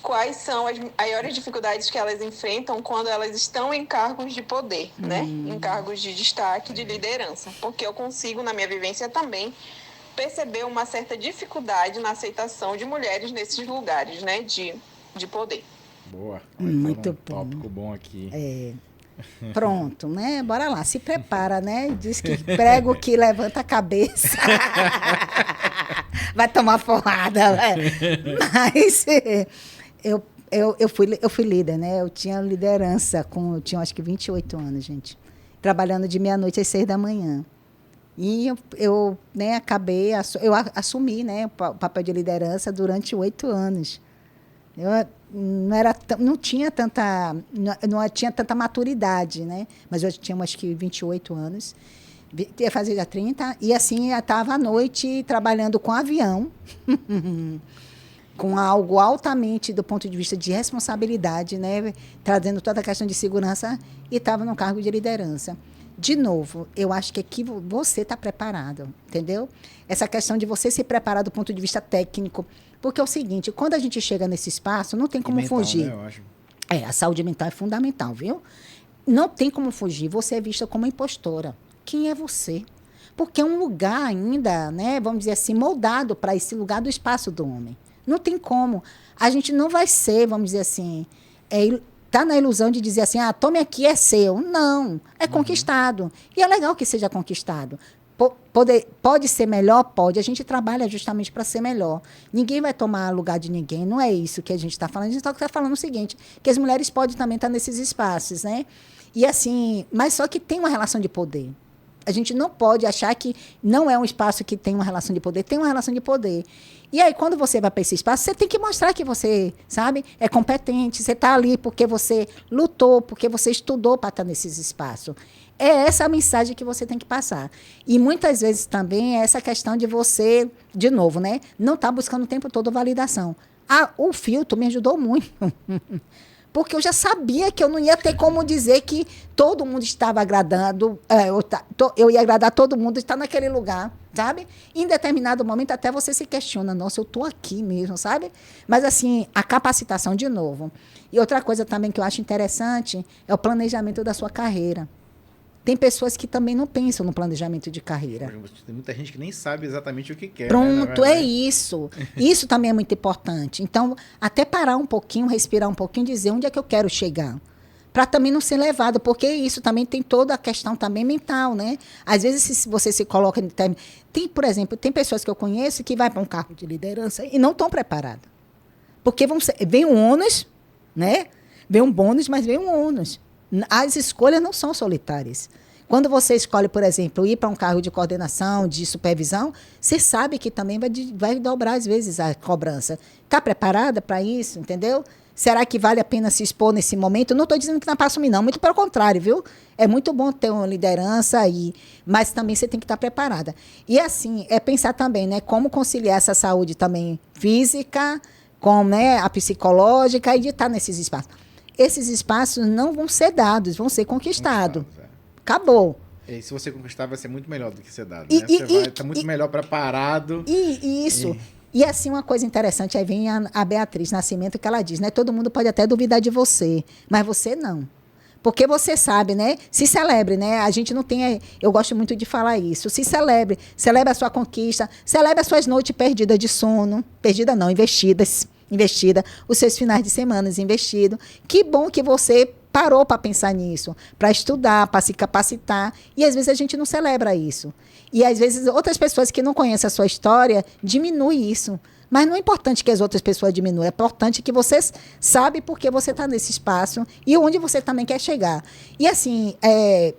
quais são as maiores dificuldades que elas enfrentam quando elas estão em cargos de poder, né? Em cargos de destaque, de liderança. Porque eu consigo, na minha vivência também, perceber uma certa dificuldade na aceitação de mulheres nesses lugares, né, de poder. Boa. Muito bom. Tópico bom aqui. Pronto, né? Bora lá, se prepara, né? Diz que prego que levanta a cabeça. Vai tomar porrada, né? Mas eu fui líder, né? Eu tinha liderança, eu tinha acho que 28 anos, gente. Trabalhando de meia-noite às 6 da manhã. E eu né, eu assumi, né, o papel de liderança durante 8 anos. Eu não tinha tanta maturidade, né? Mas eu tinha acho que 28 anos. Ia fazer já 30. E assim, eu estava à noite trabalhando com avião, com algo altamente do ponto de vista de responsabilidade, né? Trazendo toda a questão de segurança e estava num cargo de liderança. De novo, eu acho que aqui você está preparado, entendeu? Essa questão de você se preparar do ponto de vista técnico. Porque é o seguinte, quando a gente chega nesse espaço, não tem como mental, fugir. Né, eu acho. A saúde mental é fundamental, viu? Não tem como fugir. Você é vista como impostora. Quem é você? Porque é um lugar ainda, né, vamos dizer assim, moldado para esse lugar do espaço do homem. Não tem como. A gente não vai ser, vamos dizer assim, tá na ilusão de dizer assim, tome aqui, é seu. Não, é conquistado. E é legal que seja conquistado. Pode ser melhor? Pode. A gente trabalha justamente para ser melhor. Ninguém vai tomar lugar de ninguém. Não é isso que a gente está falando. A gente está falando o seguinte, que as mulheres podem também estar nesses espaços, né? E assim, mas só que tem uma relação de poder. A gente não pode achar que não é um espaço que tem uma relação de poder. Tem uma relação de poder. E aí, quando você vai para esse espaço, você tem que mostrar que você, sabe, é competente. Você está ali porque você lutou, porque você estudou para estar nesses espaços. É essa a mensagem que você tem que passar. E muitas vezes também é essa questão de você, de novo, né, não estar buscando o tempo todo validação. O filtro me ajudou muito. Porque eu já sabia que eu não ia ter como dizer que todo mundo estava agradando, eu ia agradar todo mundo, estar naquele lugar, sabe? Em determinado momento até você se questiona, nossa, eu estou aqui mesmo, sabe? Mas assim, a capacitação de novo. E outra coisa também que eu acho interessante é o planejamento da sua carreira. Tem pessoas que também não pensam no planejamento de carreira. Tem muita gente que nem sabe exatamente o que quer. Pronto, né, é isso. Isso também é muito importante. Então, até parar um pouquinho, respirar um pouquinho, dizer onde é que eu quero chegar. Para também não ser levado, porque isso também tem toda a questão também mental, né? Às vezes, se você se coloca... Por exemplo, tem pessoas que eu conheço que vai para um cargo de liderança e não estão preparadas. Porque vem um ônus, né? Vem um bônus, mas vem um ônus. As escolhas não são solitárias. Quando você escolhe, por exemplo, ir para um cargo de coordenação, de supervisão, você sabe que também vai dobrar, às vezes, a cobrança. Está preparada para isso, entendeu? Será que vale a pena se expor nesse momento? Não estou dizendo que não passa não, muito pelo contrário, viu? É muito bom ter uma liderança aí, mas também você tem que estar preparada. E assim, é pensar também, né, como conciliar essa saúde também física, com, né, a psicológica e de estar nesses espaços. Esses espaços não vão ser dados, vão ser conquistados. Acabou. E se você conquistar, vai ser muito melhor do que ser dado. Você vai estar muito melhor preparado. Isso. E assim, uma coisa interessante, aí vem a Beatriz Nascimento, que ela diz, né? Todo mundo pode até duvidar de você, mas você não. Porque você sabe, né? Se celebre, né? A gente não tem... Eu gosto muito de falar isso. Se celebre. Celebre a sua conquista. Celebre as suas noites perdidas de sono. Perdida não, investida, os seus finais de semana investidos. Que bom que você parou para pensar nisso, para estudar, para se capacitar. E às vezes a gente não celebra isso. E às vezes outras pessoas que não conhecem a sua história diminuem isso. Mas não é importante que as outras pessoas diminuam, é importante que você sabe por que você está nesse espaço e onde você também quer chegar. E assim,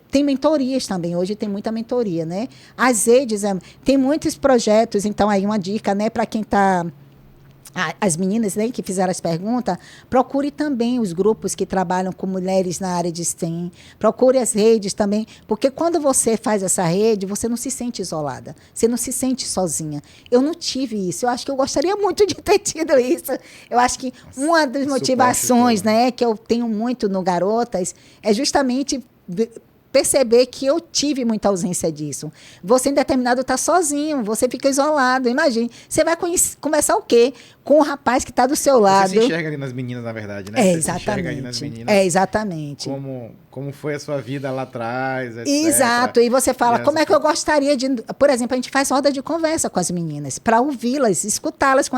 tem mentorias também, hoje tem muita mentoria, né? As redes, tem muitos projetos, então aí uma dica, né, para quem está... As meninas, né, que fizeram as perguntas, procure também os grupos que trabalham com mulheres na área de STEM, procure as redes também, porque quando você faz essa rede, você não se sente isolada, você não se sente sozinha. Eu não tive isso, eu acho que eu gostaria muito de ter tido isso. Eu acho que uma das motivações, né, que eu tenho muito no Garotas é justamente perceber que eu tive muita ausência disso. Você, em determinado, está sozinho, você fica isolado. Imagine, você vai conversar o quê? Com o rapaz que está do seu lado. Você se enxerga ali nas meninas, na verdade, né? Você exatamente. Se enxerga ali nas meninas. Exatamente. Como foi a sua vida lá atrás, etc. Exato. E você fala, como é que eu gostaria de... Por exemplo, a gente faz roda de conversa com as meninas, para ouvi-las, escutá-las, com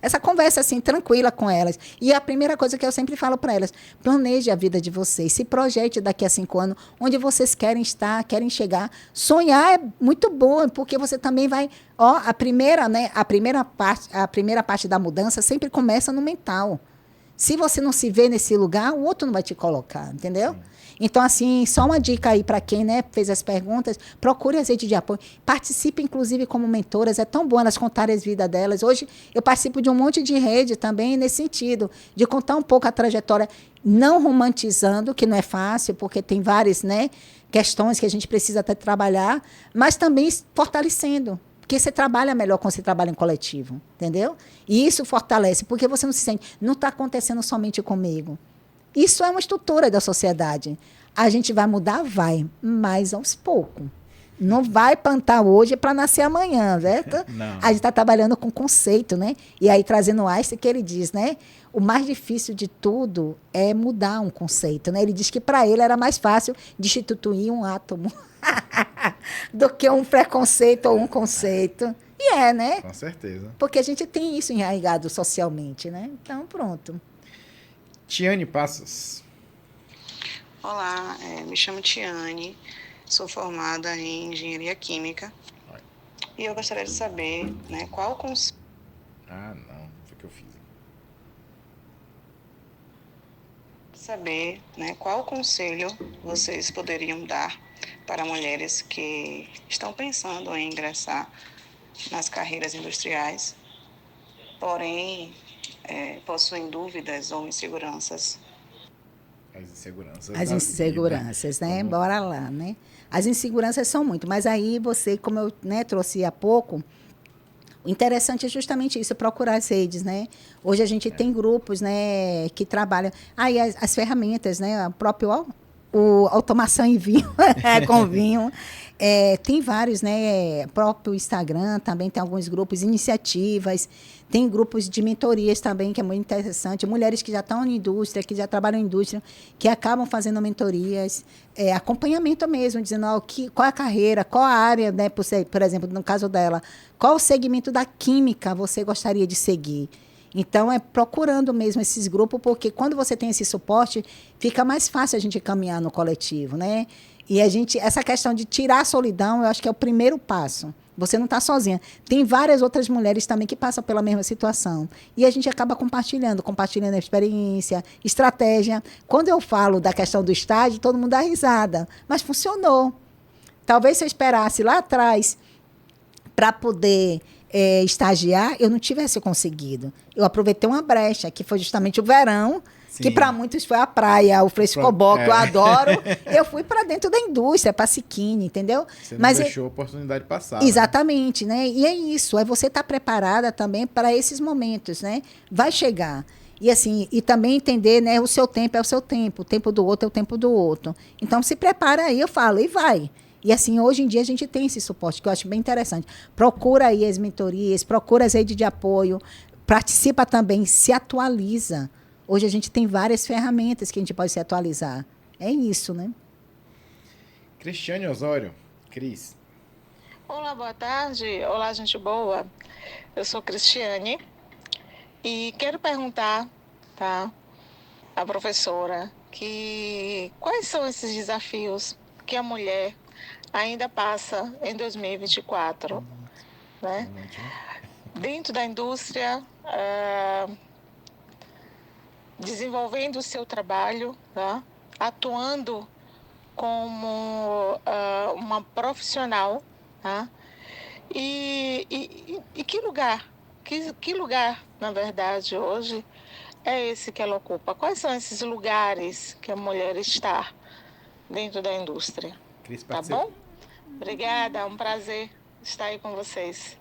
essa conversa assim, tranquila com elas. E a primeira coisa que eu sempre falo para elas, planeje a vida de vocês, se projete daqui a 5 anos, onde vocês querem estar, querem chegar. Sonhar é muito bom, porque você também vai... a primeira parte da mudança sempre começa no mental. Se você não se vê nesse lugar, o outro não vai te colocar, entendeu? Sim. Então, assim, só uma dica aí para quem, né, fez as perguntas, procure as redes de apoio. Participe, inclusive, como mentoras. É tão bom elas contarem as vidas delas. Hoje, eu participo de um monte de rede também nesse sentido, de contar um pouco a trajetória, não romantizando, que não é fácil, porque tem várias, né, questões que a gente precisa até trabalhar, mas também fortalecendo. Porque você trabalha melhor quando você trabalha em coletivo, entendeu? E isso fortalece, porque você não se sente, não está acontecendo somente comigo. Isso é uma estrutura da sociedade. A gente vai mudar? Vai, mas aos poucos. Não vai plantar hoje para nascer amanhã, certo? Não. A gente está trabalhando com conceito, né? E aí, trazendo o Einstein, que ele diz, né? O mais difícil de tudo é mudar um conceito, né? Ele diz que para ele era mais fácil destituir um átomo do que um preconceito ou um conceito. E é, né? Com certeza. Porque a gente tem isso enraizado socialmente, né? Então, pronto. Tiane Passos. Olá, me chamo Tiane, sou formada em Engenharia Química e eu gostaria de saber, né, qual o conselho... Ah, não, foi o que eu fiz. Saber, né, qual conselho vocês poderiam dar para mulheres que estão pensando em ingressar nas carreiras industriais, porém possuem dúvidas ou inseguranças. As inseguranças. As da inseguranças, vida. né? Vamos- Bora lá, né? As inseguranças são muito, mas aí você, como eu, né, trouxe há pouco, o interessante é justamente isso, procurar as redes, né? Hoje a gente tem grupos, né, que trabalham. Aí as ferramentas, né? O próprio automação em vinho, com vinho. Tem vários, né? Próprio Instagram também tem alguns grupos, iniciativas. Tem grupos de mentorias também, que é muito interessante. Mulheres que já estão na indústria, que já trabalham em indústria, que acabam fazendo mentorias, acompanhamento mesmo, dizendo qual é a carreira, qual a área, né? Por exemplo, no caso dela, qual o segmento da química você gostaria de seguir. Então, procurando mesmo esses grupos, porque quando você tem esse suporte, fica mais fácil a gente caminhar no coletivo, né? E essa questão de tirar a solidão, eu acho que é o primeiro passo. Você não está sozinha. Tem várias outras mulheres também que passam pela mesma situação. E a gente acaba compartilhando a experiência, estratégia. Quando eu falo da questão do estágio, todo mundo dá risada. Mas funcionou. Talvez se eu esperasse lá atrás para poder estagiar, eu não tivesse conseguido. Eu aproveitei uma brecha, que foi justamente o verão, Sim. que para muitos foi a praia, o frescobol, que eu adoro. Eu fui para dentro da indústria, para Siquini, entendeu? Você não deixou a oportunidade passar. Exatamente, né? E é isso, é você estar preparada também para esses momentos, né? Vai chegar. E assim, e também entender, né, o seu tempo é o seu tempo, o tempo do outro é o tempo do outro. Então se prepara aí, eu falo, e vai. E assim, hoje em dia a gente tem esse suporte, que eu acho bem interessante. Procura aí as mentorias, procura as redes de apoio, participa também, se atualiza. Hoje a gente tem várias ferramentas que a gente pode se atualizar. É isso, né? Cristiane Osório. Cris. Olá, boa tarde. Olá, gente boa. Eu sou Cristiane e quero perguntar, tá, à professora quais são esses desafios que a mulher ainda passa em 2024, né? Dentro da indústria, desenvolvendo o seu trabalho, tá? Atuando como uma profissional, tá? E que lugar, na verdade, hoje é esse que ela ocupa? Quais são esses lugares que a mulher está dentro da indústria? Cris Tá bom? Obrigada, é um prazer estar aí com vocês.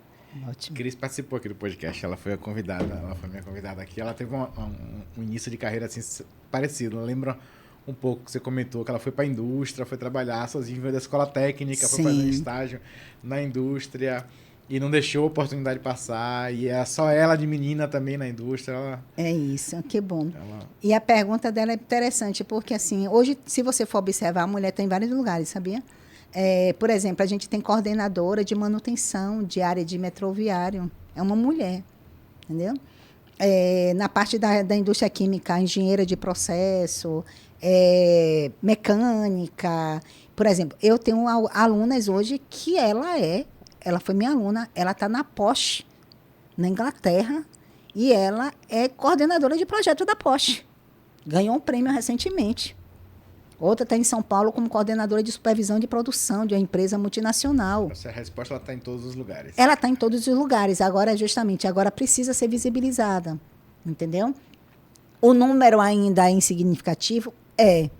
Ótimo. Cris participou aqui do podcast, ela foi a convidada, ela foi minha convidada aqui. Ela teve um início de carreira assim parecido, lembra um pouco que você comentou que ela foi para a indústria, foi trabalhar sozinha, veio da escola técnica, foi fazer um estágio na indústria e não deixou a oportunidade passar, e é só ela de menina também na indústria. É isso, que bom. E a pergunta dela é interessante, porque assim, hoje, se você for observar, a mulher está em vários lugares, sabia? Por exemplo, a gente tem coordenadora de manutenção de área de metroviário, é uma mulher, entendeu? Na parte da indústria química, engenheira de processo, mecânica. Por exemplo, eu tenho alunas hoje que ela foi minha aluna, ela está na Porsche, na Inglaterra, e ela é coordenadora de projeto da Porsche. Ganhou um prêmio recentemente. Outra está em São Paulo como coordenadora de supervisão de produção de uma empresa multinacional. Essa resposta está em todos os lugares. Ela está em todos os lugares. Agora, agora precisa ser visibilizada. Entendeu? O número ainda é insignificativo?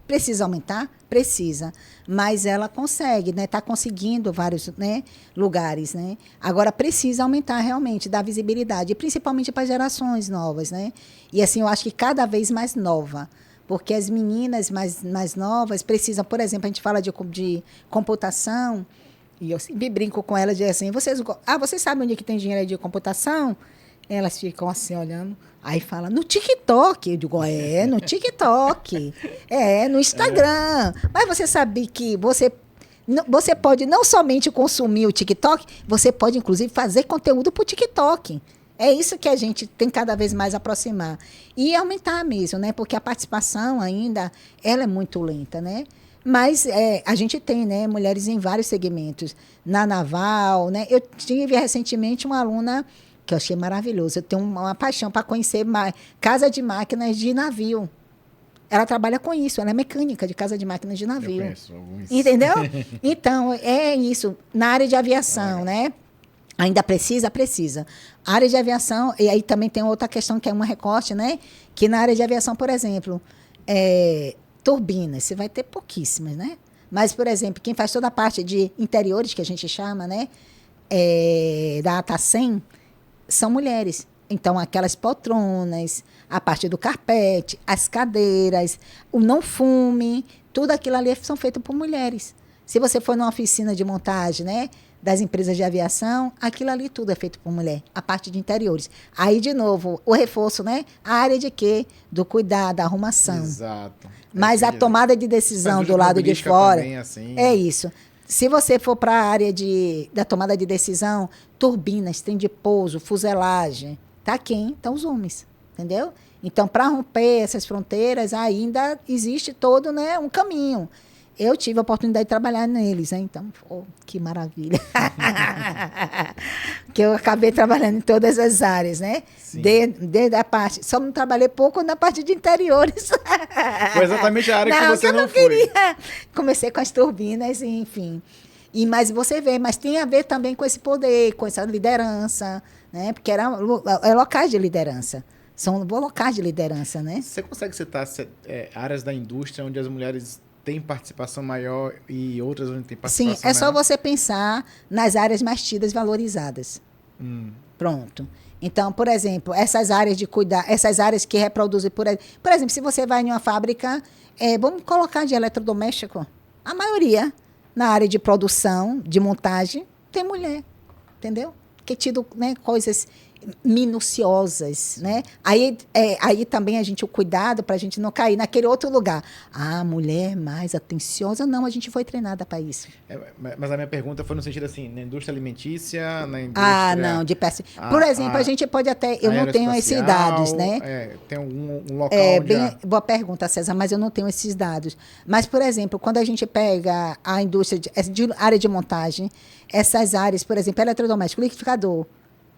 Precisa aumentar? Precisa. Mas ela consegue, né? Está conseguindo vários, né, lugares, né? Agora precisa aumentar realmente, dar visibilidade, principalmente para gerações novas, né? E assim, eu acho que cada vez mais nova. Porque as meninas mais novas precisam, por exemplo, a gente fala de computação, e eu sempre brinco com elas, digo assim, vocês sabem onde é que tem dinheiro de computação? Elas ficam assim, olhando, aí fala, no TikTok. Eu digo, no TikTok, no Instagram. Mas você sabe que você pode não somente consumir o TikTok, você pode, inclusive, fazer conteúdo para o TikTok. É isso que a gente tem cada vez mais aproximar. E aumentar mesmo, né? Porque a participação ainda, ela é muito lenta, né? Mas a gente tem, né, mulheres em vários segmentos. Na naval, né? Eu tive recentemente uma aluna que eu achei maravilhoso. Eu tenho uma paixão para conhecer casa de máquinas de navio. Ela trabalha com isso, ela é mecânica de casa de máquinas de navio. Eu conheço alguns. Entendeu? Então, é isso. Na área de aviação, né? Ainda precisa? Precisa. A área de aviação, e aí também tem outra questão que é um recorte, né? Que na área de aviação, por exemplo, turbinas, você vai ter pouquíssimas, né? Mas, por exemplo, quem faz toda a parte de interiores, que a gente chama, né? Da ATA100, são mulheres. Então, aquelas poltronas, a parte do carpete, as cadeiras, o não fume, tudo aquilo ali são feitos por mulheres. Se você for numa oficina de montagem, né? Das empresas de aviação, aquilo ali tudo é feito por mulher, a parte de interiores. Aí, de novo, o reforço, né? A área de quê? Do cuidado, da arrumação. Exato. Mas a tomada de decisão do lado de fora, também, assim. é isso. Se você for para a área da tomada de decisão, turbinas, trem de pouso, fuselagem, tá quem? Estão os homens, entendeu? Então, para romper essas fronteiras, ainda existe todo, né, um caminho. Eu tive a oportunidade de trabalhar neles, né? Então, que maravilha. Que eu acabei trabalhando em todas as áreas, né? Desde a parte... Só não trabalhei pouco na parte de interiores. Foi exatamente a área que você não foi. Queria. Comecei com as turbinas, enfim. Mas você vê, mas tem a ver também com esse poder, com essa liderança, né? Porque é locais de liderança. São locais de liderança, né? Você consegue citar áreas da indústria onde as mulheres tem participação maior e outras onde tem participação Sim, é só você pensar nas áreas mais tidas valorizadas. Pronto. Então, por exemplo, essas áreas de cuidar, essas áreas que reproduzem, por exemplo, se você vai em uma fábrica, vamos colocar de eletrodoméstico, a maioria na área de produção, de montagem, tem mulher, entendeu? Que tido, né, coisas minuciosas, né? Aí também o cuidado para a gente não cair naquele outro lugar. A mulher mais atenciosa, não, a gente foi treinada para isso. Mas a minha pergunta foi no sentido assim, na indústria alimentícia, na indústria... não, de peça. Por exemplo, a gente pode até, eu não tenho esses dados, né? Tem um local onde... Boa pergunta, César, mas eu não tenho esses dados. Mas, por exemplo, quando a gente pega a indústria de área de montagem, essas áreas, por exemplo, eletrodoméstico, liquidificador,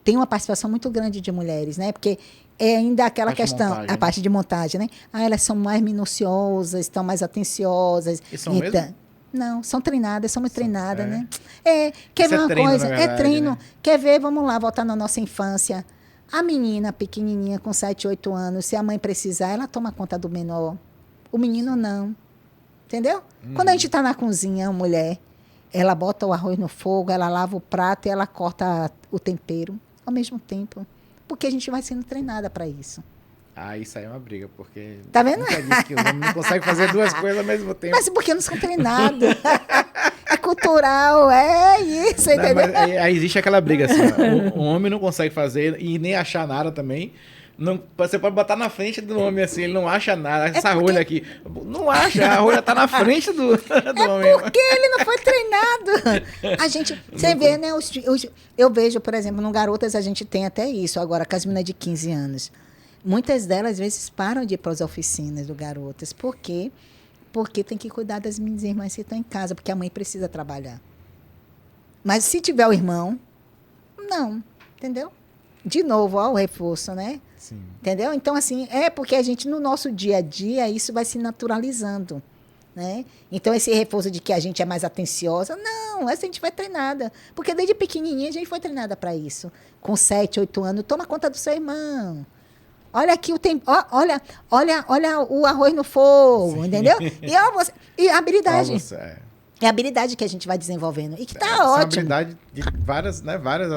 tem uma participação muito grande de mulheres, né? Porque é ainda aquela questão, a parte de montagem, né? Elas são mais minuciosas, estão mais atenciosas. E são mesmo? Não, são treinadas, somos treinadas, né? Quer ver uma treino, coisa? verdade, Treino. Né? Quer ver, vamos lá, voltar na nossa infância. A menina pequenininha, com 7, 8 anos, se a mãe precisar, ela toma conta do menor. O menino não. Entendeu? Quando a gente está na cozinha, a mulher, ela bota o arroz no fogo, ela lava o prato e ela corta o tempero ao mesmo tempo, porque a gente vai sendo treinada para isso. Isso aí é uma briga, porque... Tá vendo? Nunca disse que o homem não consegue fazer duas coisas ao mesmo tempo. Mas porque não são treinados. É cultural, é isso, entendeu? Mas aí existe aquela briga assim, ó, o homem não consegue fazer e nem achar nada também. Não, você pode botar na frente do homem assim, ele não acha nada. Essa rolha aqui, não acha, a rolha tá na frente do homem. Porque ele não foi treinado. Você vê, né? Eu vejo, por exemplo, no Garotas a gente tem até isso agora, com as meninas de 15 anos. Muitas delas, às vezes, param de ir para as oficinas do Garotas. Por quê? Porque tem que cuidar das minhas irmãs que estão em casa, porque a mãe precisa trabalhar. Mas se tiver o irmão, não, entendeu? De novo, ó, o reforço, né? Sim. Entendeu? Então, assim, porque a gente, no nosso dia a dia, isso vai se naturalizando. né? Então, esse reforço de que a gente é mais atenciosa, não, essa a gente vai treinada. Porque desde pequenininha a gente foi treinada para isso. Com 7, 8 anos, toma conta do seu irmão. Olha aqui o tempo, olha o arroz no fogo, entendeu? E a habilidade. É a habilidade que a gente vai desenvolvendo. E que está ótimo. Habilidade de várias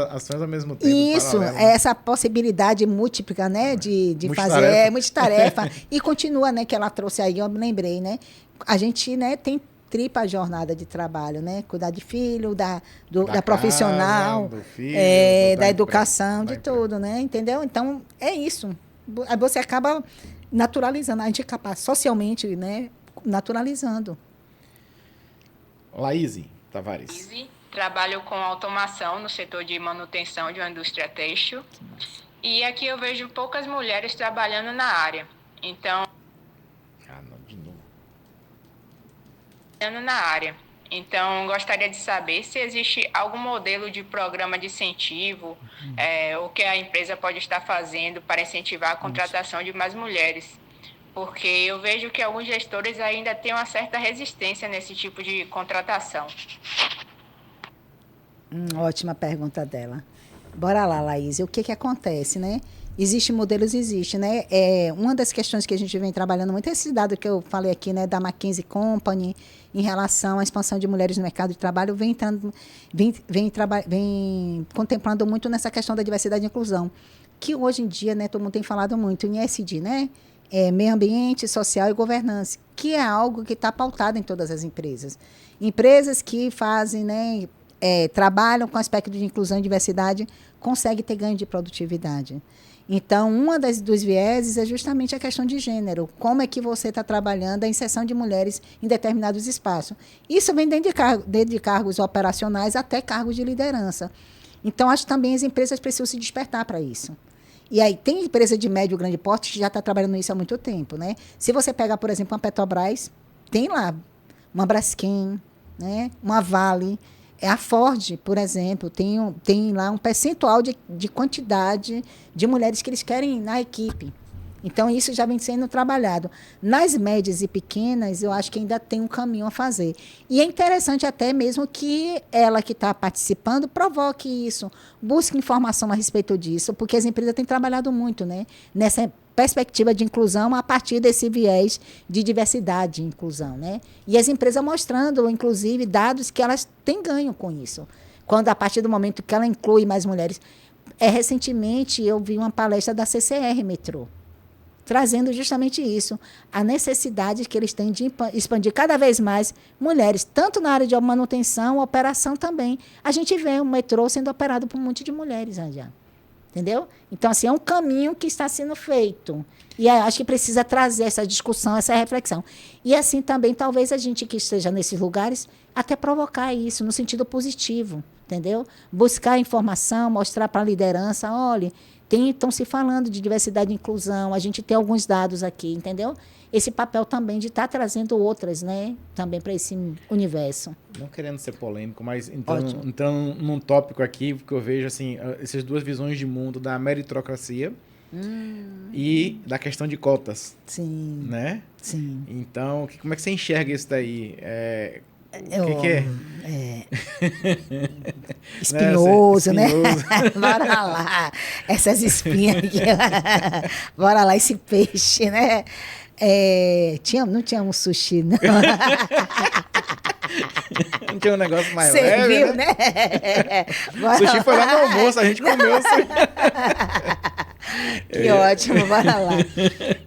ações ao mesmo tempo. Isso, essa possibilidade múltipla, né? De fazer multitarefa. E continua, né? Que ela trouxe aí, eu me lembrei, né? A gente, né, tem tripla jornada de trabalho, né? Cuidar de filho, da profissional, do filho, da educação, de tudo, né? Entendeu? Então, é isso. Você acaba naturalizando, a gente acaba socialmente, né? Naturalizando. Laís Tavares. Trabalho com automação no setor de manutenção de uma indústria têxtil. E aqui eu vejo poucas mulheres trabalhando na área. Então, gostaria de saber se existe algum modelo de programa de incentivo, o que a empresa pode estar fazendo para incentivar a contratação de mais mulheres. Porque eu vejo que alguns gestores ainda têm uma certa resistência nesse tipo de contratação. Ótima pergunta dela. Bora lá, Laís. O que acontece, né? Existem modelos, né? Uma das questões que a gente vem trabalhando muito é esse dado que eu falei aqui, né? Da McKinsey Company, em relação à expansão de mulheres no mercado de trabalho, vem contemplando muito nessa questão da diversidade e inclusão. Que hoje em dia, né? Todo mundo tem falado muito em ESG, né? Meio ambiente, social e governança, que é algo que está pautado em todas as empresas. Empresas que fazem, né, trabalham com aspecto de inclusão e diversidade, conseguem ter ganho de produtividade. Então, dos vieses é justamente a questão de gênero. Como é que você está trabalhando a inserção de mulheres em determinados espaços? Isso vem desde cargos operacionais até cargos de liderança. Então, acho que também as empresas precisam se despertar para isso. E aí, tem empresa de médio e grande porte que já está trabalhando nisso há muito tempo, né? Se você pegar, por exemplo, uma Petrobras, tem lá uma Braskem, né? Uma Vale, a Ford, por exemplo, tem lá um percentual de quantidade de mulheres que eles querem na equipe. Então, isso já vem sendo trabalhado. Nas médias e pequenas, eu acho que ainda tem um caminho a fazer. E é interessante até mesmo que ela que está participando provoque isso, busque informação a respeito disso, porque as empresas têm trabalhado muito, né, nessa perspectiva de inclusão a partir desse viés de diversidade e inclusão, né? E as empresas mostrando, inclusive, dados que elas têm ganho com isso. Quando, a partir do momento que ela inclui mais mulheres. Recentemente, eu vi uma palestra da CCR Metrô, trazendo justamente isso, a necessidade que eles têm de expandir cada vez mais mulheres, tanto na área de manutenção, operação também. A gente vê o metrô sendo operado por um monte de mulheres já. Entendeu? Então, assim, é um caminho que está sendo feito. E acho que precisa trazer essa discussão, essa reflexão. E, assim, também, talvez a gente que esteja nesses lugares, até provocar isso no sentido positivo, entendeu? Buscar informação, mostrar para a liderança, olha, estão se falando de diversidade e inclusão, a gente tem alguns dados aqui, entendeu? Esse papel também de estar trazendo outras, né, também para esse universo. Não querendo ser polêmico, mas entrando num tópico aqui, que eu vejo assim, essas duas visões de mundo da meritocracia e da questão de cotas. Sim. Né? Sim. Então, como é que você enxerga isso daí? O que é? Espinhoso, né? Bora lá. Essas espinhas aqui. Bora lá, esse peixe, né? Não tinha um sushi, não. Não tinha um negócio mais leve, viu, né? Sushi foi lá no almoço, a gente comeu sushi. Que ótimo, bora lá.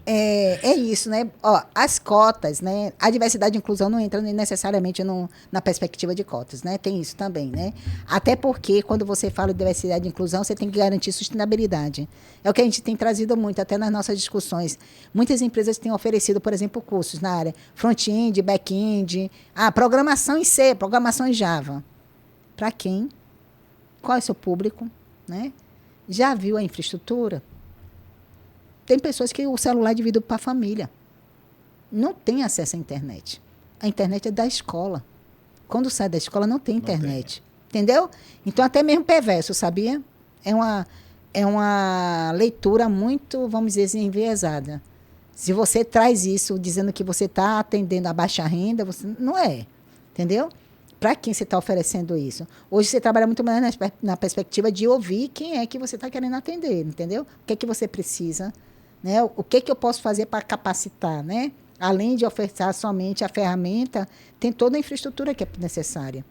É isso, né? Ó, as cotas, né? A diversidade e inclusão não entra necessariamente na perspectiva de cotas, né? Tem isso também, né? Até porque, quando você fala de diversidade e inclusão, você tem que garantir sustentabilidade. É o que a gente tem trazido muito, até nas nossas discussões. Muitas empresas têm oferecido, por exemplo, cursos na área front-end, back-end, programação em C, programação em Java. Para quem? Qual é o seu público? Né? Já viu a infraestrutura? Tem pessoas que o celular é dividido para a família. Não tem acesso à internet. A internet é da escola. Quando sai da escola, não tem internet. Entendeu? Então, até mesmo perverso, sabia? É uma leitura muito, vamos dizer assim, enviesada. Se você traz isso dizendo que você está atendendo a baixa renda, você não é. Entendeu? Para quem você está oferecendo isso? Hoje você trabalha muito mais na perspectiva de ouvir quem é que você está querendo atender, entendeu? O que é que você precisa, né? O que é que eu posso fazer para capacitar, né? Além de ofertar somente a ferramenta, tem toda a infraestrutura que é necessária.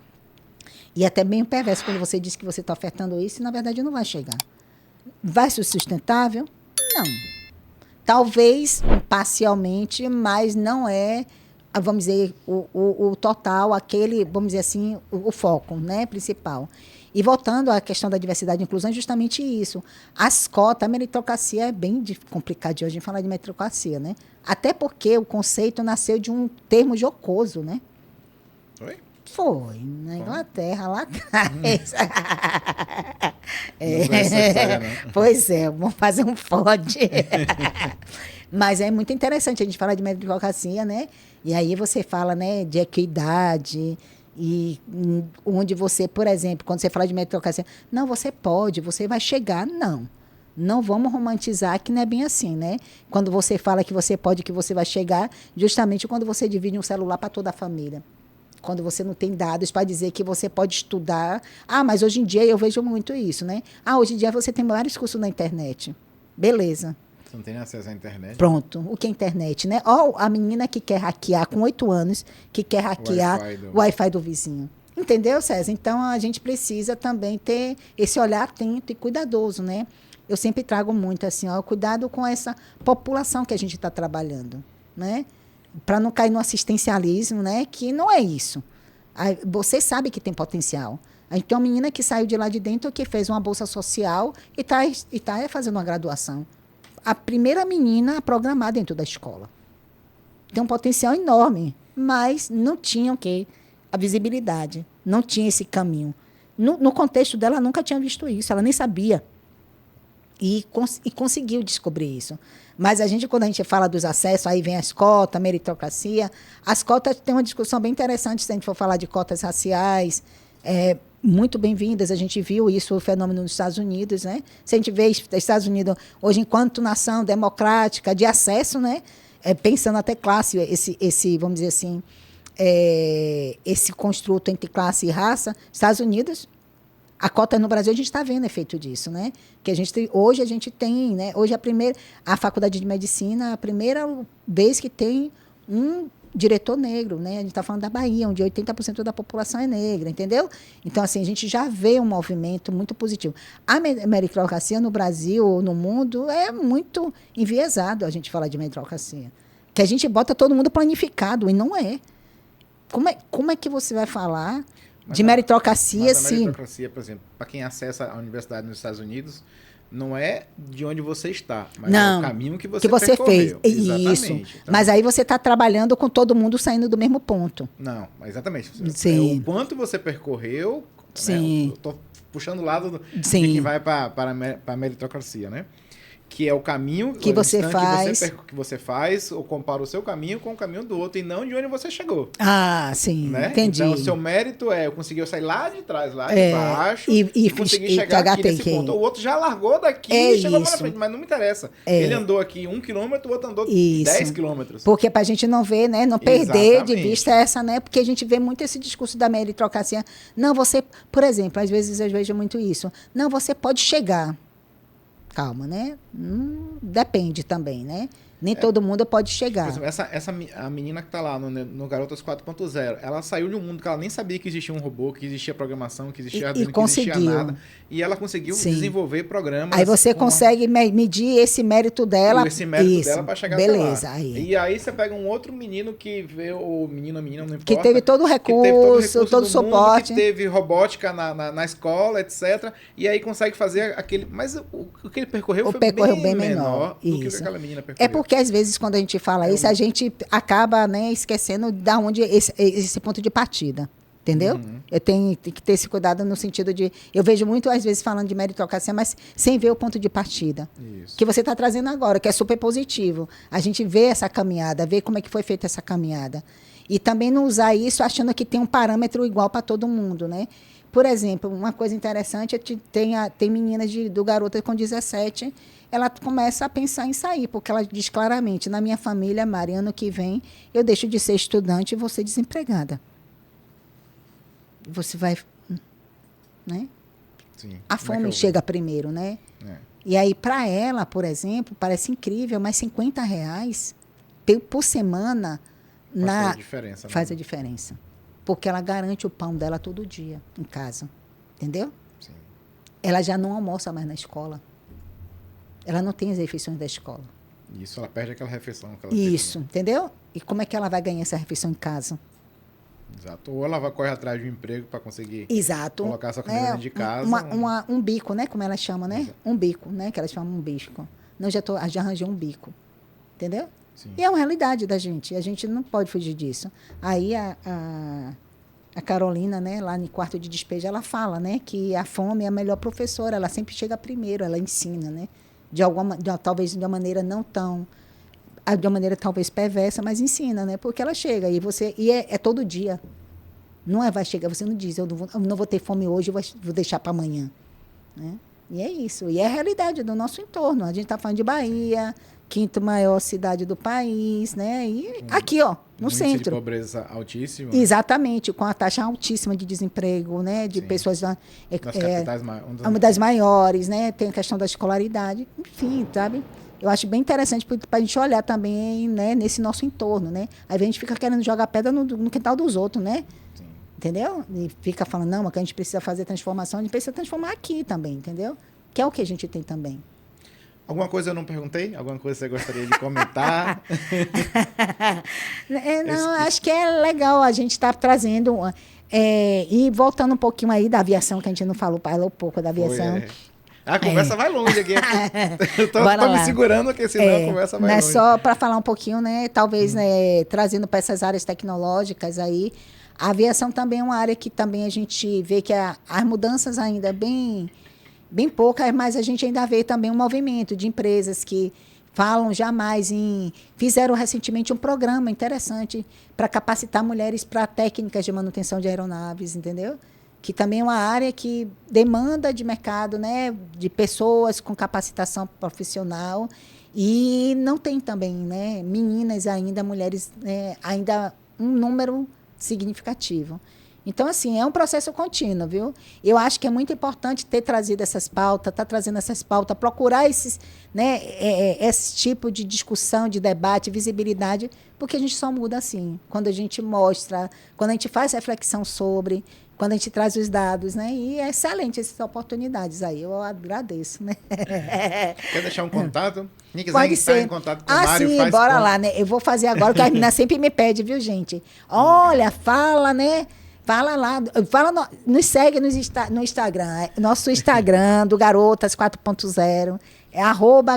E é até bem perverso quando você diz que você está ofertando isso e, na verdade, não vai chegar. Vai ser sustentável? Não. Talvez parcialmente, mas não é, vamos dizer, o total, aquele, vamos dizer assim, o foco, né, principal. E voltando à questão da diversidade e inclusão, é justamente isso. As cotas, a meritocracia é bem complicado de hoje falar de meritocracia, né? Até porque o conceito nasceu de um termo jocoso, né? Oi? Foi, na Inglaterra, lá atrás. Não conheço essa história, não. Pois é, vamos fazer um fode. Mas é muito interessante a gente falar de meritocracia, né? E aí você fala, né, de equidade, e onde você, por exemplo, quando você fala de meritocracia, não, você pode, você vai chegar, não. Não vamos romantizar que não é bem assim, né? Quando você fala que você pode, que você vai chegar, justamente quando você divide um celular para toda a família. Quando você não tem dados para dizer que você pode estudar. Ah, mas hoje em dia eu vejo muito isso, né? Ah, hoje em dia você tem vários cursos na internet. Beleza. Você não tem acesso à internet? Pronto. O que é internet, né? Ó, a menina que quer hackear com 8 anos, que quer hackear o Wi-Fi do vizinho. Entendeu, César? Então, a gente precisa também ter esse olhar atento e cuidadoso, né? Eu sempre trago muito assim, ó, cuidado com essa população que a gente está trabalhando, né? Para não cair no assistencialismo, né? Que não é isso. Aí, você sabe que tem potencial. A gente tem uma menina que saiu de lá de dentro, que fez uma bolsa social e tá fazendo uma graduação. A primeira menina a programar dentro da escola. Tem um potencial enorme, mas não tinha o quê? A visibilidade. Não tinha esse caminho. No contexto dela, nunca tinha visto isso. Ela nem sabia. E conseguiu descobrir isso. Mas a gente, quando a gente fala dos acessos, aí vem as cotas, meritocracia. As cotas tem uma discussão bem interessante se a gente for falar de cotas raciais, muito bem-vindas. A gente viu isso, o fenômeno nos Estados Unidos, né? Se a gente vê os Estados Unidos hoje, enquanto nação democrática, de acesso, né? Pensando até classe, vamos dizer assim, esse construto entre classe e raça, Estados Unidos. A cota no Brasil, a gente está vendo efeito disso, né? Que hoje a gente tem, né? Hoje a Faculdade de Medicina, a primeira vez que tem um diretor negro, né? A gente está falando da Bahia, onde 80% da população é negra, entendeu? Então, assim, a gente já vê um movimento muito positivo. A meritocracia no Brasil ou no mundo é muito enviesado a gente falar de meritocracia. Que a gente bota todo mundo planificado, e não é. Como é que você vai falar de meritocracia, mas a meritocracia, por exemplo, para quem acessa a universidade nos Estados Unidos, não é de onde você está, mas é o caminho que você fez. Exatamente. Isso. Então, mas aí você está trabalhando com todo mundo saindo do mesmo ponto. Não, exatamente. Sim. O quanto você percorreu, sim. Né, eu estou puxando o lado de sim. quem vai para a meritocracia, né? Que é o caminho que você faz, ou compara o seu caminho com o caminho do outro, e não de onde você chegou. Ah, sim, né? entendi. Então, o seu mérito eu consegui sair lá de trás, lá de baixo, e consegui chegar aqui nesse ponto. O outro já largou daqui e chegou mais na frente, mas não me interessa. Ele andou aqui 1 quilômetro, o outro andou 10 quilômetros. Porque para a gente não ver, né, não perder de vista essa, né, porque a gente vê muito esse discurso da meritocracia. Não, você, por exemplo, às vezes eu vejo muito isso. Não, você pode chegar. Calma, né? Depende também, né? Nem todo mundo pode chegar. Por exemplo, a menina que está lá no Garotas 4.0, ela saiu de um mundo que ela nem sabia que existia um robô, que existia programação, que existia hardware, que existia nada. E ela conseguiu desenvolver programas. Aí você consegue medir esse mérito dela. Esse mérito dela para chegar beleza, até lá. E aí você pega um outro menino que veio, ou menino, não importa. Que teve todo o recurso, todo o suporte. Que teve robótica na escola, etc. E aí consegue fazer aquele... Mas o que ele percorreu foi bem menor do que aquela menina percorreu. É porque, às vezes, quando a gente fala isso, a gente acaba, né, esquecendo da onde esse ponto de partida. Entendeu? Eu tenho que ter esse cuidado no sentido de... Eu vejo muito, às vezes, falando de meritocracia, mas sem ver o ponto de partida. Isso. Que você está trazendo agora, que é super positivo. A gente vê essa caminhada, vê como é que foi feita essa caminhada. E também não usar isso achando que tem um parâmetro igual para todo mundo, né? Por exemplo, uma coisa interessante é que tem meninas do Garota com 17, ela começa a pensar em sair, porque ela diz claramente, na minha família, Mari, ano que vem, eu deixo de ser estudante e vou ser desempregada. Você vai... Né? Sim. A fome chega primeiro, né? É. E aí, para ela, por exemplo, parece incrível, mas R$ 50 por semana Faz a diferença. faz a diferença. Porque ela garante o pão dela todo dia em casa. Entendeu? Sim. Ela já não almoça mais na escola. Ela não tem as refeições da escola. Isso, ela perde aquela refeição que ela Isso, teve, né? entendeu? E como é que ela vai ganhar essa refeição em casa? Exato. Ou ela vai correr atrás de um emprego para conseguir Exato. colocar essa comida dentro de casa. Um bico, né? Como ela chama, né? Exato. Um bico, né? Que elas chamam um bico. Não, já arranjei um bico. Entendeu? Sim. E é uma realidade da gente. A gente não pode fugir disso. Aí a Carolina, né, lá no quarto de despejo, ela fala, né, que a fome é a melhor professora. Ela sempre chega primeiro, ela ensina, né? Talvez de uma maneira não tão... De uma maneira talvez perversa, mas ensina, né? Porque ela chega e é todo dia. Não é vai chegar, você não diz, eu não vou ter fome hoje, vou deixar para amanhã. Né? E é isso. E é a realidade do nosso entorno. A gente está falando de Bahia, quinta maior cidade do país, né? E aqui, ó, no centro. De pobreza altíssima. Exatamente, com a taxa altíssima de desemprego, né? De Sim. pessoas... Das capitais uma das maiores, né? Tem a questão da escolaridade, enfim, sabe? Eu acho bem interessante para a gente olhar também, né, nesse nosso entorno, né? Aí a gente fica querendo jogar pedra no quintal dos outros, né? Sim. Entendeu? E fica falando, não, mas que a gente precisa fazer transformação, a gente precisa transformar aqui também, entendeu? Que é o que a gente tem também. Alguma coisa eu não perguntei? Alguma coisa você gostaria de comentar? Acho que é legal a gente estar trazendo... e voltando um pouquinho aí da aviação, que a gente não falou um pouco da aviação. A conversa vai longe aqui. Eu tô me segurando, porque senão a conversa vai longe. Só para falar um pouquinho, né? Talvez trazendo para essas áreas tecnológicas aí. A aviação também é uma área que também a gente vê que as mudanças ainda bem poucas, mas a gente ainda vê também um movimento de empresas que falam jamais fizeram recentemente um programa interessante para capacitar mulheres para técnicas de manutenção de aeronaves, entendeu? Que também é uma área que demanda de mercado, né, de pessoas com capacitação profissional, e não tem também, né, meninas ainda, mulheres, ainda um número significativo. Então, assim, é um processo contínuo, viu? Eu acho que é muito importante ter trazido essas pautas, trazendo essas pautas, procurar esse tipo de discussão, de debate, visibilidade, porque a gente só muda assim, quando a gente mostra, quando a gente faz reflexão sobre, quando a gente traz os dados, né? E é excelente essas oportunidades aí, eu agradeço, né? Quer deixar um contato? Quem quiser Pode entrar ser. em contato com o Mário, sim, faz bora lá, né? Eu vou fazer agora, porque a menina sempre me pede, viu, gente? Olha, fala, né? Fala lá, nos segue no Instagram. Nosso Instagram do Garotas 4.0 é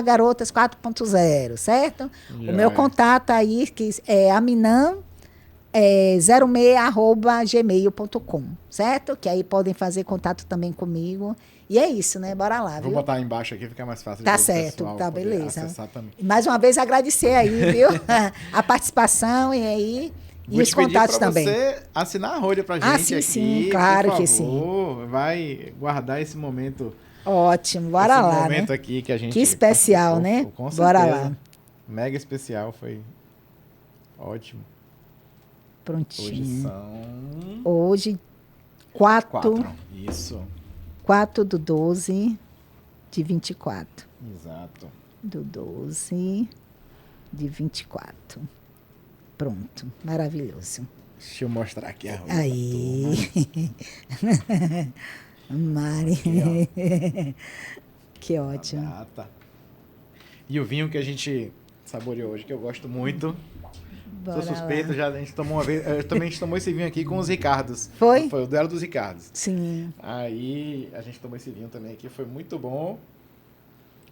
@Garotas 4.0, certo? O meu contato aí que é aminan06@gmail.com, certo? Que aí podem fazer contato também comigo. E é isso, né? Bora lá, Vou viu? botar aí embaixo aqui, fica mais fácil. Tá de certo, tá poder beleza. acessar também. Mais uma vez agradecer aí, viu? A participação e aí... Vou E os te pedir contatos pra também. você assinar a rolha pra gente sim, aqui, sim, claro por que favor. Vai guardar esse momento. Ótimo, bora esse lá, momento né? aqui que a gente Que especial, né? Com Bora certeza. lá. Mega especial, foi ótimo. Prontinho. Hoje são... Hoje, 4 Isso, 4/12 de 24. exato. Do 12 de 24. Pronto, maravilhoso. Deixa eu mostrar aqui a rolha. Aí. Mari. Aqui, Que A ótimo. data. E o vinho que a gente saboreou hoje, que eu gosto muito. Bora Sou suspeito, lá. já a gente tomou uma vez. Também a gente tomou esse vinho aqui com os Ricardos. Foi? Foi o duelo dos Ricardos. Sim. Aí a gente tomou esse vinho também aqui, foi muito bom.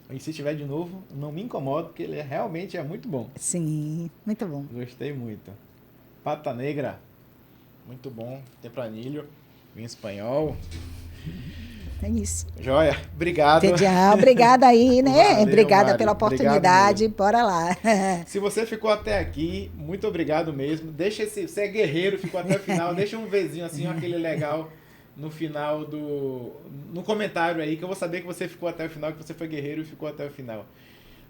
E se tiver de novo, não me incomoda, porque ele realmente é muito bom. Sim, muito bom. Gostei muito. Pata Negra, muito bom. Tempranilho, vinho espanhol. É isso. Joia, obrigado. Obrigada aí, né? Valeu, Obrigada Mari. pela oportunidade. Bora lá. Se você ficou até aqui, muito obrigado mesmo. Deixa você é guerreiro, ficou até o final. Deixa um Vzinho assim, aquele legal no final no comentário aí, que eu vou saber que você ficou até o final, que você foi guerreiro e ficou até o final.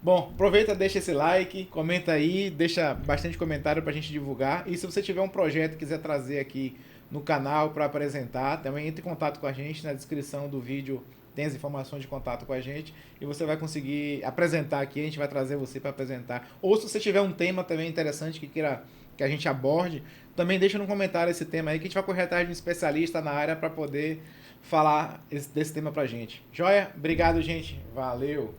Bom, aproveita, deixa esse like, comenta aí, deixa bastante comentário pra gente divulgar. E se você tiver um projeto que quiser trazer aqui no canal para apresentar, também entre em contato com a gente. Na descrição do vídeo tem as informações de contato com a gente e você vai conseguir apresentar aqui, a gente vai trazer você para apresentar. Ou se você tiver um tema também interessante que queira que a gente aborde, também deixa no comentário esse tema aí, que a gente vai correr atrás de um especialista na área para poder falar desse tema pra gente. Joia? Obrigado, gente. Valeu!